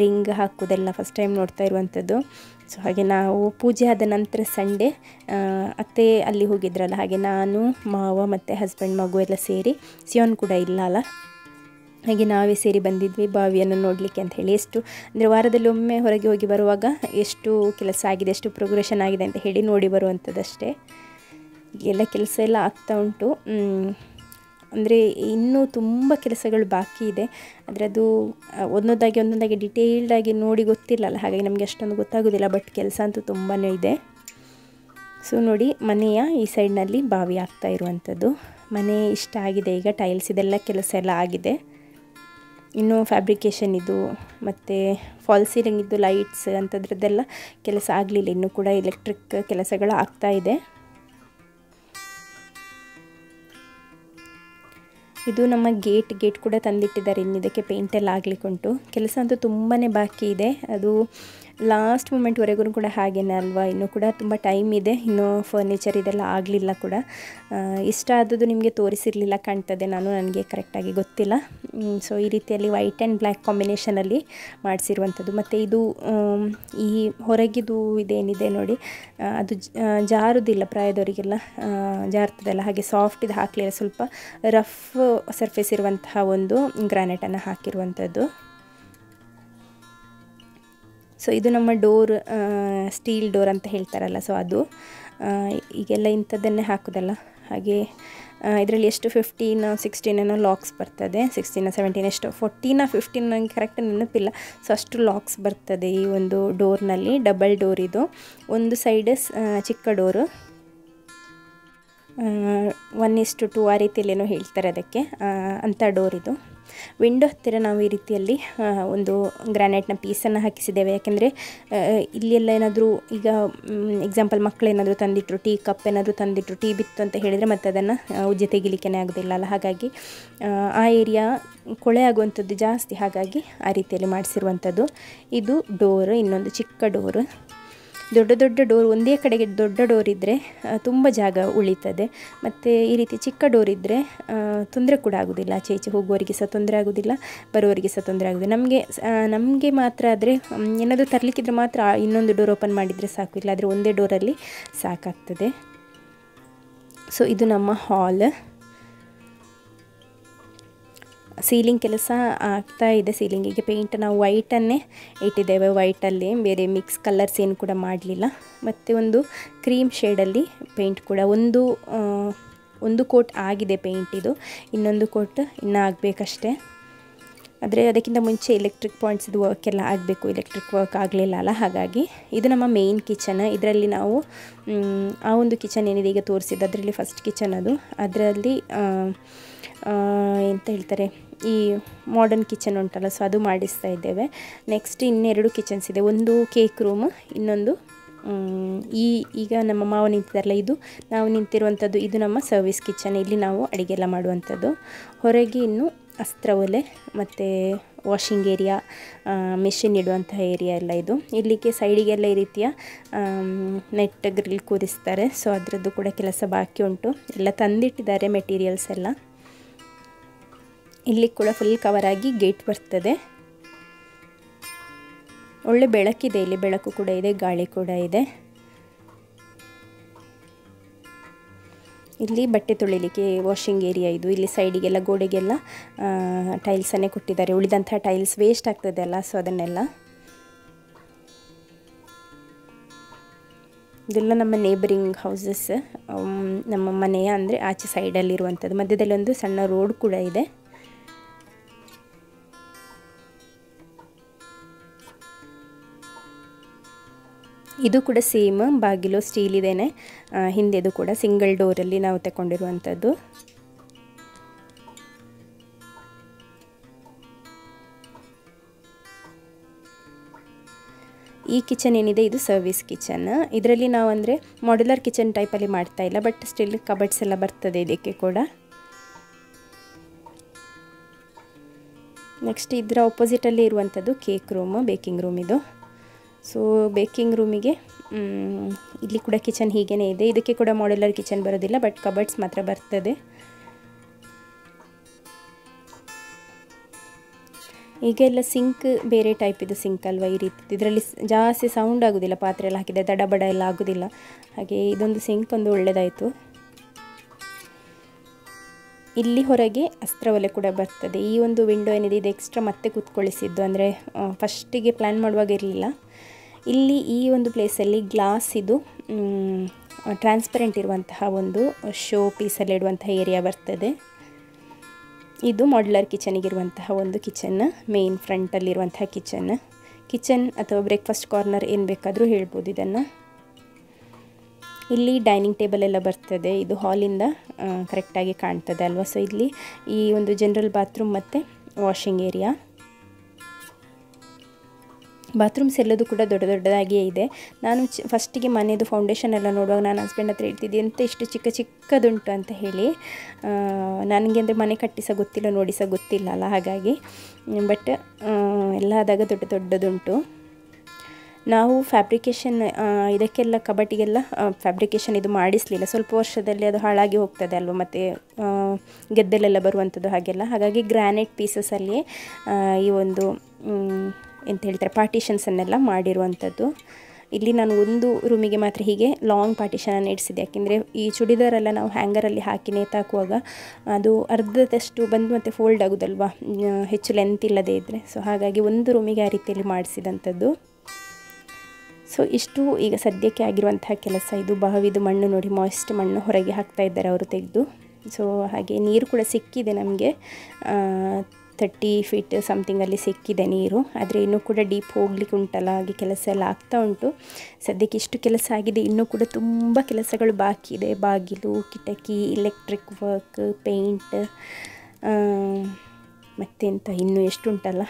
ರಿಂಗ್ ಹಾಕೋದೆಲ್ಲ ಫಸ್ಟ್ ಟೈಮ್ ನೋಡ್ತಾ ಇರುವಂಥದ್ದು. ಸೊ ಹಾಗೆ ನಾವು ಪೂಜೆ ಆದ ನಂತರ ಸಂಡೇ ಅತ್ತೆ ಅಲ್ಲಿ ಹೋಗಿದ್ರಲ್ಲ, ಹಾಗೆ ನಾನು, ಮಾವ ಮತ್ತು ಹಸ್ಬೆಂಡ್, ಮಗು ಎಲ್ಲ ಸೇರಿ, ಸಿಯೋನ್ ಕೂಡ ಇಲ್ಲ ಅಲ್ಲ, ಹಾಗೆ ನಾವೇ ಸೇರಿ ಬಂದಿದ್ವಿ ಬಾವಿಯನ್ನು ನೋಡಲಿಕ್ಕೆ ಅಂತ ಹೇಳಿ. ಎಷ್ಟು ಅಂದರೆ ವಾರದಲ್ಲಿ ಒಮ್ಮೆ ಹೊರಗೆ ಹೋಗಿ ಬರುವಾಗ ಎಷ್ಟು ಕೆಲಸ ಆಗಿದೆ, ಎಷ್ಟು ಪ್ರೋಗ್ರೆಷನ್ ಆಗಿದೆ ಅಂತ ಹೇಳಿ ನೋಡಿ ಬರುವಂಥದ್ದಷ್ಟೇ. ಎಲ್ಲ ಕೆಲಸ ಎಲ್ಲ ಆಗ್ತಾ ಉಂಟು. ಅಂದರೆ ಇನ್ನೂ ತುಂಬ ಕೆಲಸಗಳು ಬಾಕಿ ಇದೆ. ಆದರೆ ಅದು ಒಂದೊಂದಾಗಿ ಡಿಟೇಲ್ಡಾಗಿ ನೋಡಿ ಗೊತ್ತಿಲ್ಲಲ್ಲ, ಹಾಗಾಗಿ ನಮಗೆ ಅಷ್ಟೊಂದು ಗೊತ್ತಾಗೋದಿಲ್ಲ. ಬಟ್ ಕೆಲಸ ಅಂತೂ ತುಂಬಾ ಇದೆ. ಸೊ ನೋಡಿ, ಮನೆಯ ಈ ಸೈಡ್ನಲ್ಲಿ ಬಾವಿ ಆಗ್ತಾ ಇರುವಂಥದ್ದು. ಮನೆ ಇಷ್ಟ ಆಗಿದೆ. ಈಗ ಟೈಲ್ಸ್ ಇದೆಲ್ಲ ಕೆಲಸ ಎಲ್ಲ ಆಗಿದೆ. ಇನ್ನು ಫ್ಯಾಬ್ರಿಕೇಷನ್ ಇದು ಮತ್ತು ಫಾಲ್ ಸೀಲಿಂಗ್ ಇದ್ದು ಲೈಟ್ಸ್ ಅಂಥದ್ರದ್ದೆಲ್ಲ ಕೆಲಸ ಆಗಲಿಲ್ಲ. ಇನ್ನೂ ಕೂಡ ಎಲೆಕ್ಟ್ರಿಕ್ ಕೆಲಸಗಳು ಆಗ್ತಾ ಇದೆ. ಇದು ನಮ್ಮ ಗೇಟ್ ಕೂಡ ತಂದಿಟ್ಟಿದ್ದಾರೆ. ಇನ್ನು ಇದಕ್ಕೆ ಪೇಂಟೆಲ್ಲ ಆಗಲಿಕ್ಕೆ ಉಂಟು. ಕೆಲಸ ಅಂತೂ ತುಂಬಾ ಬಾಕಿ ಇದೆ. ಅದು ಲಾಸ್ಟ್ ಮೂಮೆಂಟ್ವರೆಗೂ ಕೂಡ ಹಾಗೇನೆ ಅಲ್ವಾ. ಇನ್ನೂ ಕೂಡ ತುಂಬ ಟೈಮ್ ಇದೆ. ಇನ್ನು ಫರ್ನಿಚರ್ ಇದೆಲ್ಲ ಆಗಲಿಲ್ಲ ಕೂಡ. ಇಷ್ಟ ಆದದ್ದು ನಿಮಗೆ ತೋರಿಸಿರಲಿಲ್ಲ ಕಾಣ್ತದೆ ನಾನು, ನನಗೆ ಕರೆಕ್ಟಾಗಿ ಗೊತ್ತಿಲ್ಲ. ಸೊ ಈ ರೀತಿಯಲ್ಲಿ ವೈಟ್ ಆ್ಯಂಡ್ ಬ್ಲ್ಯಾಕ್ ಕಾಂಬಿನೇಷನಲ್ಲಿ ಮಾಡಿಸಿರುವಂಥದ್ದು. ಮತ್ತು ಇದು ಈ ಹೊರಗಿದು ಇದೇನಿದೆ ನೋಡಿ, ಅದು ಜಾರುವುದಿಲ್ಲ, ಪ್ರಾಯದವರಿಗೆಲ್ಲ ಜಾರ್ತದಲ್ಲ, ಹಾಗೆ ಸಾಫ್ಟ್ ಇದು ಹಾಕಲಿಲ್ಲ. ಸ್ವಲ್ಪ ರಫ್ ಸರ್ಫೇಸ್ ಇರುವಂತಹ ಒಂದು ಗ್ರಾನೈಟನ್ನು ಹಾಕಿರುವಂಥದ್ದು. ಸೊ ಇದು ನಮ್ಮ ಡೋರ್, ಸ್ಟೀಲ್ ಡೋರ್ ಅಂತ ಹೇಳ್ತಾರಲ್ಲ, ಸೊ ಅದು ಈಗೆಲ್ಲ ಇಂಥದ್ದನ್ನೇ ಹಾಕೋದಲ್ಲ. ಹಾಗೆ ಇದರಲ್ಲಿ ಎಷ್ಟು 15 16 ಲಾಕ್ಸ್ ಬರ್ತದೆ, 16 17 ಎಷ್ಟು 14 15 ನನಗೆ ಕರೆಕ್ಟ್ ನೆನಪಿಲ್ಲ. ಸೊ ಅಷ್ಟು ಲಾಕ್ಸ್ ಬರ್ತದೆ ಈ ಒಂದು ಡೋರ್ನಲ್ಲಿ. ಡಬಲ್ ಡೋರ್ ಇದು. ಒಂದು ಸೈಡ್ ಚಿಕ್ಕ ಡೋರು, 1:2 ಆ ರೀತಿಯಲ್ಲೇನೋ ಹೇಳ್ತಾರೆ ಅದಕ್ಕೆ, ಅಂಥ ಡೋರ್ ಇದು. ವಿಂಡೋ ಹತ್ತಿರ ನಾವು ಈ ರೀತಿಯಲ್ಲಿ ಒಂದು ಗ್ರಾನೈಟ್ನ ಪೀಸನ್ನು ಹಾಕಿಸಿದ್ದೇವೆ. ಯಾಕೆಂದರೆ ಇಲ್ಲೆಲ್ಲ ಏನಾದರೂ ಈಗ ಎಕ್ಸಾಂಪಲ್ ಮಕ್ಕಳೇನಾದರೂ ತಂದಿಟ್ಟರು, ಟೀ ಕಪ್ ಏನಾದರೂ ತಂದಿಟ್ಟರು, ಟೀ ಬಿತ್ತು ಅಂತ ಹೇಳಿದರೆ ಮತ್ತೆ ಅದನ್ನು ಉಜ್ಜೆ ತೆಗಿಲಿಕ್ಕೆ ಆಗೋದಿಲ್ಲ ಅಲ್ಲ, ಹಾಗಾಗಿ ಆ ಏರಿಯಾ ಕೊಳೆ ಆಗುವಂಥದ್ದು ಜಾಸ್ತಿ, ಹಾಗಾಗಿ ಆ ರೀತಿಯಲ್ಲಿ ಮಾಡಿಸಿರುವಂಥದ್ದು. ಇದು ಡೋರು, ಇನ್ನೊಂದು ಚಿಕ್ಕ ಡೋರು. ದೊಡ್ಡ ದೊಡ್ಡ ಡೋರ್, ಒಂದೇ ಕಡೆಗೆ ದೊಡ್ಡ ಡೋರ್ ಇದ್ದರೆ ತುಂಬ ಜಾಗ ಉಳಿತದೆ. ಮತ್ತು ಈ ರೀತಿ ಚಿಕ್ಕ ಡೋರ್ ಇದ್ದರೆ ತೊಂದರೆ ಕೂಡ ಆಗೋದಿಲ್ಲ, ಆಚೆ ಈಚೆ ಹೋಗುವವರಿಗೆ ಸಹ ತೊಂದರೆ ಆಗೋದಿಲ್ಲ, ಬರುವವರಿಗೆ ಸಹ ತೊಂದರೆ ಆಗೋದಿಲ್ಲ. ನಮಗೆ ಮಾತ್ರ ಆದರೆ ಏನಾದರೂ ತರಲಿಕ್ಕಿದ್ರೆ ಮಾತ್ರ ಇನ್ನೊಂದು ಡೋರ್ ಓಪನ್ ಮಾಡಿದರೆ ಸಾಕು, ಇಲ್ಲಾದರೆ ಒಂದೇ ಡೋರಲ್ಲಿ ಸಾಕಾಗ್ತದೆ. ಸೊ ಇದು ನಮ್ಮ ಹಾಲ್. ಸೀಲಿಂಗ್ ಕೆಲಸ ಆಗ್ತಾ ಇದೆ. ಸೀಲಿಂಗಿಗೆ ಪೇಂಟ್ ನಾವು ವೈಟನ್ನೇ ಇಟ್ಟಿದ್ದೇವೆ, ವೈಟಲ್ಲಿ ಬೇರೆ ಮಿಕ್ಸ್ ಕಲರ್ಸ್ ಏನು ಕೂಡ ಮಾಡಲಿಲ್ಲ. ಮತ್ತು ಒಂದು ಕ್ರೀಮ್ ಶೇಡಲ್ಲಿ ಪೇಂಟ್ ಕೂಡ ಒಂದು ಕೋಟ್ ಆಗಿದೆ ಪೇಂಟ್, ಇದು ಇನ್ನೊಂದು ಕೋಟ್ ಇನ್ನೂ ಆಗಬೇಕಷ್ಟೇ. ಆದರೆ ಅದಕ್ಕಿಂತ ಮುಂಚೆ ಎಲೆಕ್ಟ್ರಿಕ್ ಪಾಯಿಂಟ್ಸ್ದು ವರ್ಕ್ ಎಲ್ಲ ಆಗಬೇಕು, ಎಲೆಕ್ಟ್ರಿಕ್ ವರ್ಕ್ ಆಗಲಿಲ್ಲ ಅಲ್ಲ, ಹಾಗಾಗಿ. ಇದು ನಮ್ಮ ಮೇನ್ ಕಿಚನ್. ಇದರಲ್ಲಿ ನಾವು ಆ ಒಂದು ಕಿಚನ್ ಏನಿದೆ ಈಗ ತೋರಿಸಿದ್ದು, ಅದರಲ್ಲಿ ಫಸ್ಟ್ ಕಿಚನ್ ಅದರಲ್ಲಿ ಎಂತ ಹೇಳ್ತಾರೆ, ಈ ಮಾಡರ್ನ್ ಕಿಚನ್ ಉಂಟಲ್ಲ, ಸೊ ಅದು ಮಾಡಿಸ್ತಾ ಇದ್ದೇವೆ. ನೆಕ್ಸ್ಟ್ ಇನ್ನೆರಡು ಕಿಚನ್ಸ್ ಇದೆ, ಒಂದು ಕೇಕ್ ರೂಮ್, ಇನ್ನೊಂದು ಈಗ ನಮ್ಮ ಮಾವ ನಿಂತಿದ್ದಾರಲ್ಲ, ಇದು ನಾವು ನಿಂತಿರುವಂಥದ್ದು, ಇದು ನಮ್ಮ ಸರ್ವಿಸ್ ಕಿಚನ್. ಇಲ್ಲಿ ನಾವು ಅಡುಗೆ ಎಲ್ಲ ಮಾಡುವಂಥದ್ದು. ಹೊರಗೆ ಇನ್ನು ಅಸ್ತ್ರ ಒಲೆ ಮತ್ತು ವಾಷಿಂಗ್ ಏರಿಯಾ, ಮೆಷಿನ್ ಇಡುವಂತಹ ಏರಿಯಾ ಎಲ್ಲ ಇದು. ಇಲ್ಲಿಗೆ ಸೈಡಿಗೆಲ್ಲ ಈ ರೀತಿಯ ನೆಟ್ ಗ್ರಿಲ್ ಕೂರಿಸ್ತಾರೆ, ಸೊ ಅದರದ್ದು ಕೂಡ ಕೆಲಸ ಬಾಕಿ ಉಂಟು. ಎಲ್ಲ ತಂದಿಟ್ಟಿದ್ದಾರೆ ಮೆಟೀರಿಯಲ್ಸ್ ಎಲ್ಲ. ಇಲ್ಲಿ ಕೂಡ ಫುಲ್ ಕವರ್ ಆಗಿ ಗೇಟ್ ಬರ್ತದೆ. ಒಳ್ಳೆ ಬೆಳಕಿದೆ, ಇಲ್ಲಿ ಬೆಳಕು ಕೂಡ ಇದೆ, ಗಾಳಿ ಕೂಡ ಇದೆ. ಇಲ್ಲಿ ಬಟ್ಟೆ ತೊಳಿಲಿಕ್ಕೆ ವಾಷಿಂಗ್ ಏರಿಯಾ ಇದು. ಇಲ್ಲಿ ಸೈಡಿಗೆಲ್ಲ ಗೋಡೆಗೆಲ್ಲ ಟೈಲ್ಸನ್ನೇ ಕೊಟ್ಟಿದ್ದಾರೆ, ಉಳಿದಂತಹ ಟೈಲ್ಸ್ ವೇಸ್ಟ್ ಆಗ್ತದೆ ಅಲ್ಲ, ಸೊ ಅದನ್ನೆಲ್ಲ. ಇದೆಲ್ಲ ನಮ್ಮ ನೇಬರಿಂಗ್ ಹೌಸಸ್, ನಮ್ಮ ಮನೆಯ ಅಂದರೆ ಆಚೆ ಸೈಡಲ್ಲಿರುವಂಥದ್ದು. ಮಧ್ಯದಲ್ಲಿ ಒಂದು ಸಣ್ಣ ರೋಡ್ ಕೂಡ ಇದೆ. ಇದು ಕೂಡ ಸೇಮ್ ಬಾಗಿಲು ಸ್ಟೀಲ್ ಇದೇನೆ, ಹಿಂದೆದು ಕೂಡ ಸಿಂಗಲ್ ಡೋರಲ್ಲಿ ನಾವು ತಗೊಂಡಿರುವಂಥದ್ದು. ಈ ಕಿಚನ್ ಏನಿದೆ ಇದು ಸರ್ವಿಸ್ ಕಿಚನ್. ಇದರಲ್ಲಿ ನಾವು ಅಂದರೆ ಮಾಡ್ಯುಲರ್ ಕಿಚನ್ ಟೈಪಲ್ಲಿ ಮಾಡ್ತಾ ಇಲ್ಲ, ಬಟ್ ಸ್ಟಿಲ್ ಕಬರ್ಡ್ಸ್ ಎಲ್ಲ ಬರ್ತದೆ ಇದಕ್ಕೆ ಕೂಡ. ನೆಕ್ಸ್ಟ್ ಇದರ ಆಪೋಸಿಟಲ್ಲಿ ಇರುವಂಥದ್ದು ಕೇಕ್ ರೂಮ್, ಬೇಕಿಂಗ್ ರೂಮ್ ಇದು. ಸೊ ಬೇಕಿಂಗ್ ರೂಮಿಗೆ ಇಲ್ಲಿ ಕೂಡ ಕಿಚನ್ ಹೀಗೇ ಇದೆ. ಇದಕ್ಕೆ ಕೂಡ ಮಾಡ್ಯುಲರ್ ಕಿಚನ್ ಬರೋದಿಲ್ಲ, ಬಟ್ ಕಬರ್ಡ್ಸ್ ಮಾತ್ರ ಬರ್ತದೆ. ಈಗ ಎಲ್ಲ ಸಿಂಕ್ ಬೇರೆ ಟೈಪ್ ಇದು ಸಿಂಕ್ ಅಲ್ವಾ, ಈ ರೀತಿ ಇದರಲ್ಲಿ ಜಾಸ್ತಿ ಸೌಂಡ್ ಆಗೋದಿಲ್ಲ, ಪಾತ್ರೆ ಎಲ್ಲ ಹಾಕಿದರೆ ದಡಬಡ ಎಲ್ಲ ಆಗೋದಿಲ್ಲ. ಹಾಗೆ ಇದೊಂದು ಸಿಂಕ್ ಒಂದು ಒಳ್ಳೆಯದಾಯಿತು. ಇಲ್ಲಿ ಹೊರಗೆ ಅಸ್ತ್ರ ಒಲೆ ಕೂಡ ಬರ್ತದೆ. ಈ ಒಂದು ವಿಂಡೋ ಏನಿದೆ ಇದು ಎಕ್ಸ್ಟ್ರಾ ಮತ್ತೆ ಕೂತ್ಕೊಳ್ಳಿಸಿದ್ದು, ಅಂದರೆ ಫಸ್ಟಿಗೆ ಪ್ಲ್ಯಾನ್ ಮಾಡುವಾಗ ಇರಲಿಲ್ಲ. ಇಲ್ಲಿ ಈ ಒಂದು ಪ್ಲೇಸಲ್ಲಿ ಗ್ಲಾಸ್ ಇದು ಟ್ರಾನ್ಸ್ಪರೆಂಟ್ ಇರುವಂತಹ ಒಂದು ಶೋ ಪೀಸಲ್ಲಿ ಇಡುವಂತಹ ಏರಿಯಾ ಬರ್ತದೆ. ಇದು ಮಾಡ್ಯುಲರ್ ಕಿಚನಿಗಿರುವಂತಹ ಒಂದು ಕಿಚನ್, ಮೇನ್ ಫ್ರಂಟಲ್ಲಿರುವಂತಹ ಕಿಚನ್ ಅಥವಾ ಬ್ರೇಕ್ಫಾಸ್ಟ್ ಕಾರ್ನರ್ ಏನು ಬೇಕಾದರೂ ಹೇಳ್ಬೋದು ಇದನ್ನು. ಇಲ್ಲಿ ಡೈನಿಂಗ್ ಟೇಬಲ್ ಎಲ್ಲ ಬರ್ತದೆ. ಇದು ಹಾಲಿಂದ ಕರೆಕ್ಟಾಗಿ ಕಾಣ್ತದೆ ಅಲ್ವಾ. ಸೊ ಇಲ್ಲಿ ಈ ಒಂದು ಜನರಲ್ ಬಾತ್ರೂಮ್ ಮತ್ತು ವಾಷಿಂಗ್ ಏರಿಯಾ. ಬಾತ್ರೂಮ್ಸ್ ಎಲ್ಲದೂ ಕೂಡ ದೊಡ್ಡ ದೊಡ್ಡದಾಗಿಯೇ ಇದೆ. ನಾನು ಫಸ್ಟಿಗೆ ಮನೆಯದು ಫೌಂಡೇಶನ್ ಎಲ್ಲ ನೋಡುವಾಗ ನಾನು ಹಸ್ಬೆಂಡ್ ಹತ್ರ ಹೇಳ್ತಿದ್ದೆ ಎಂತ ಇಷ್ಟು ಚಿಕ್ಕದುಂಟು ಅಂತ ಹೇಳಿ. ನನಗೆ ಅಂದರೆ ಮನೆ ಕಟ್ಟಿ ಸಹ ಗೊತ್ತಿಲ್ಲ, ನೋಡಿ ಸಹ ಗೊತ್ತಿಲ್ಲ ಅಲ್ಲ, ಹಾಗಾಗಿ. ಬಟ್ ಎಲ್ಲ ಆದಾಗ ದೊಡ್ಡದುಂಟು. ನಾವು ಫ್ಯಾಬ್ರಿಕೇಷನ್ ಇದಕ್ಕೆಲ್ಲ ಕಬಟಿಗೆಲ್ಲ ಫ್ಯಾಬ್ರಿಕೇಷನ್ ಇದು ಮಾಡಿಸಲಿಲ್ಲ, ಸ್ವಲ್ಪ ವರ್ಷದಲ್ಲಿ ಅದು ಹಾಳಾಗಿ ಹೋಗ್ತದೆ ಅಲ್ವ, ಮತ್ತು ಗೆದ್ದಲೆಲ್ಲ ಬರುವಂಥದ್ದು ಹಾಗೆಲ್ಲ. ಹಾಗಾಗಿ ಗ್ರಾನೈಟ್ ಪೀಸಸಲ್ಲಿ ಈ ಒಂದು ಎಂತ ಹೇಳ್ತಾರೆ ಪಾರ್ಟಿಷನ್ಸನ್ನೆಲ್ಲ ಮಾಡಿರುವಂಥದ್ದು. ಇಲ್ಲಿ ನಾನು ಒಂದು ರೂಮಿಗೆ ಮಾತ್ರ ಹೀಗೆ ಲಾಂಗ್ ಪಾರ್ಟಿಷನನ್ನು ಇಡಿಸಿದೆ, ಯಾಕೆಂದರೆ ಈ ಚೂಡಿದಾರೆಲ್ಲ ನಾವು ಹ್ಯಾಂಗರಲ್ಲಿ ಹಾಕಿ ನೇತಾಕುವಾಗ ಅದು ಅರ್ಧದಷ್ಟು ಬಂದು ಮತ್ತು ಫೋಲ್ಡ್ ಆಗೋದಲ್ವ, ಹೆಚ್ಚು ಲೆಂತ್ ಇಲ್ಲದೇ ಇದ್ದರೆ. ಸೊ ಹಾಗಾಗಿ ಒಂದು ರೂಮಿಗೆ ಆ ರೀತಿಯಲ್ಲಿ ಮಾಡಿಸಿದಂಥದ್ದು. ಸೊ ಇಷ್ಟು ಈಗ ಸದ್ಯಕ್ಕೆ ಆಗಿರುವಂತಹ ಕೆಲಸ. ಇದು ಬಾವಿದು ಮಣ್ಣು ನೋಡಿ, ಮಾಯ್ಸ್ಟ್ ಮಣ್ಣು ಹೊರಗೆ ಹಾಕ್ತಾ ಇದ್ದಾರೆ ಅವರು ತೆಗೆದು. ಸೊ ಹಾಗೆ ನೀರು ಕೂಡ ಸಿಕ್ಕಿದೆ ನಮಗೆ, 30 ಫೀಟ್ ಸಮಥಿಂಗಲ್ಲಿ ಸಿಕ್ಕಿದೆ ನೀರು. ಆದರೆ ಇನ್ನೂ ಕೂಡ ಡೀಪ್ ಹೋಗ್ಲಿಕ್ಕೆ ಉಂಟಲ್ಲ, ಹಾಗೆ ಕೆಲಸ ಎಲ್ಲ ಆಗ್ತಾ ಉಂಟು. ಸದ್ಯಕ್ಕೆ ಇಷ್ಟು ಕೆಲಸ ಆಗಿದೆ, ಇನ್ನೂ ಕೂಡ ತುಂಬ ಕೆಲಸಗಳು ಬಾಕಿ ಇದೆ. ಬಾಗಿಲು, ಕಿಟಕಿ, ಎಲೆಕ್ಟ್ರಿಕ್ ವರ್ಕ್, ಪೇಂಟ್, ಮತ್ತೆಂತ ಇನ್ನೂ ಎಷ್ಟುಂಟಲ್ಲ.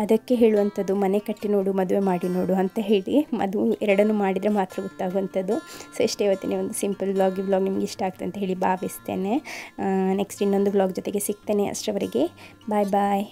ಅದಕ್ಕೆ ಹೇಳುವಂಥದ್ದು ಮನೆ ಕಟ್ಟಿ ನೋಡು, ಮದುವೆ ಮಾಡಿ ನೋಡು ಅಂತ ಹೇಳಿ. ಅದು ಎರಡನ್ನೂ ಮಾಡಿದರೆ ಮಾತ್ರ ಗೊತ್ತಾಗುವಂಥದ್ದು. ಸೊ ಇಷ್ಟೇ ಇವತ್ತಿನ ಒಂದು ಸಿಂಪಲ್ ವ್ಲಾಗ್ ನಿಮ್ಗೆ ಇಷ್ಟ ಆಗ್ತದೆ ಅಂತ ಹೇಳಿ ಭಾವಿಸ್ತೇನೆ. ನೆಕ್ಸ್ಟ್ ಇನ್ನೊಂದು ವ್ಲಾಗ್ ಜೊತೆಗೆ ಸಿಗ್ತೇನೆ. ಅಷ್ಟರವರೆಗೆ ಬಾಯ್ ಬಾಯ್.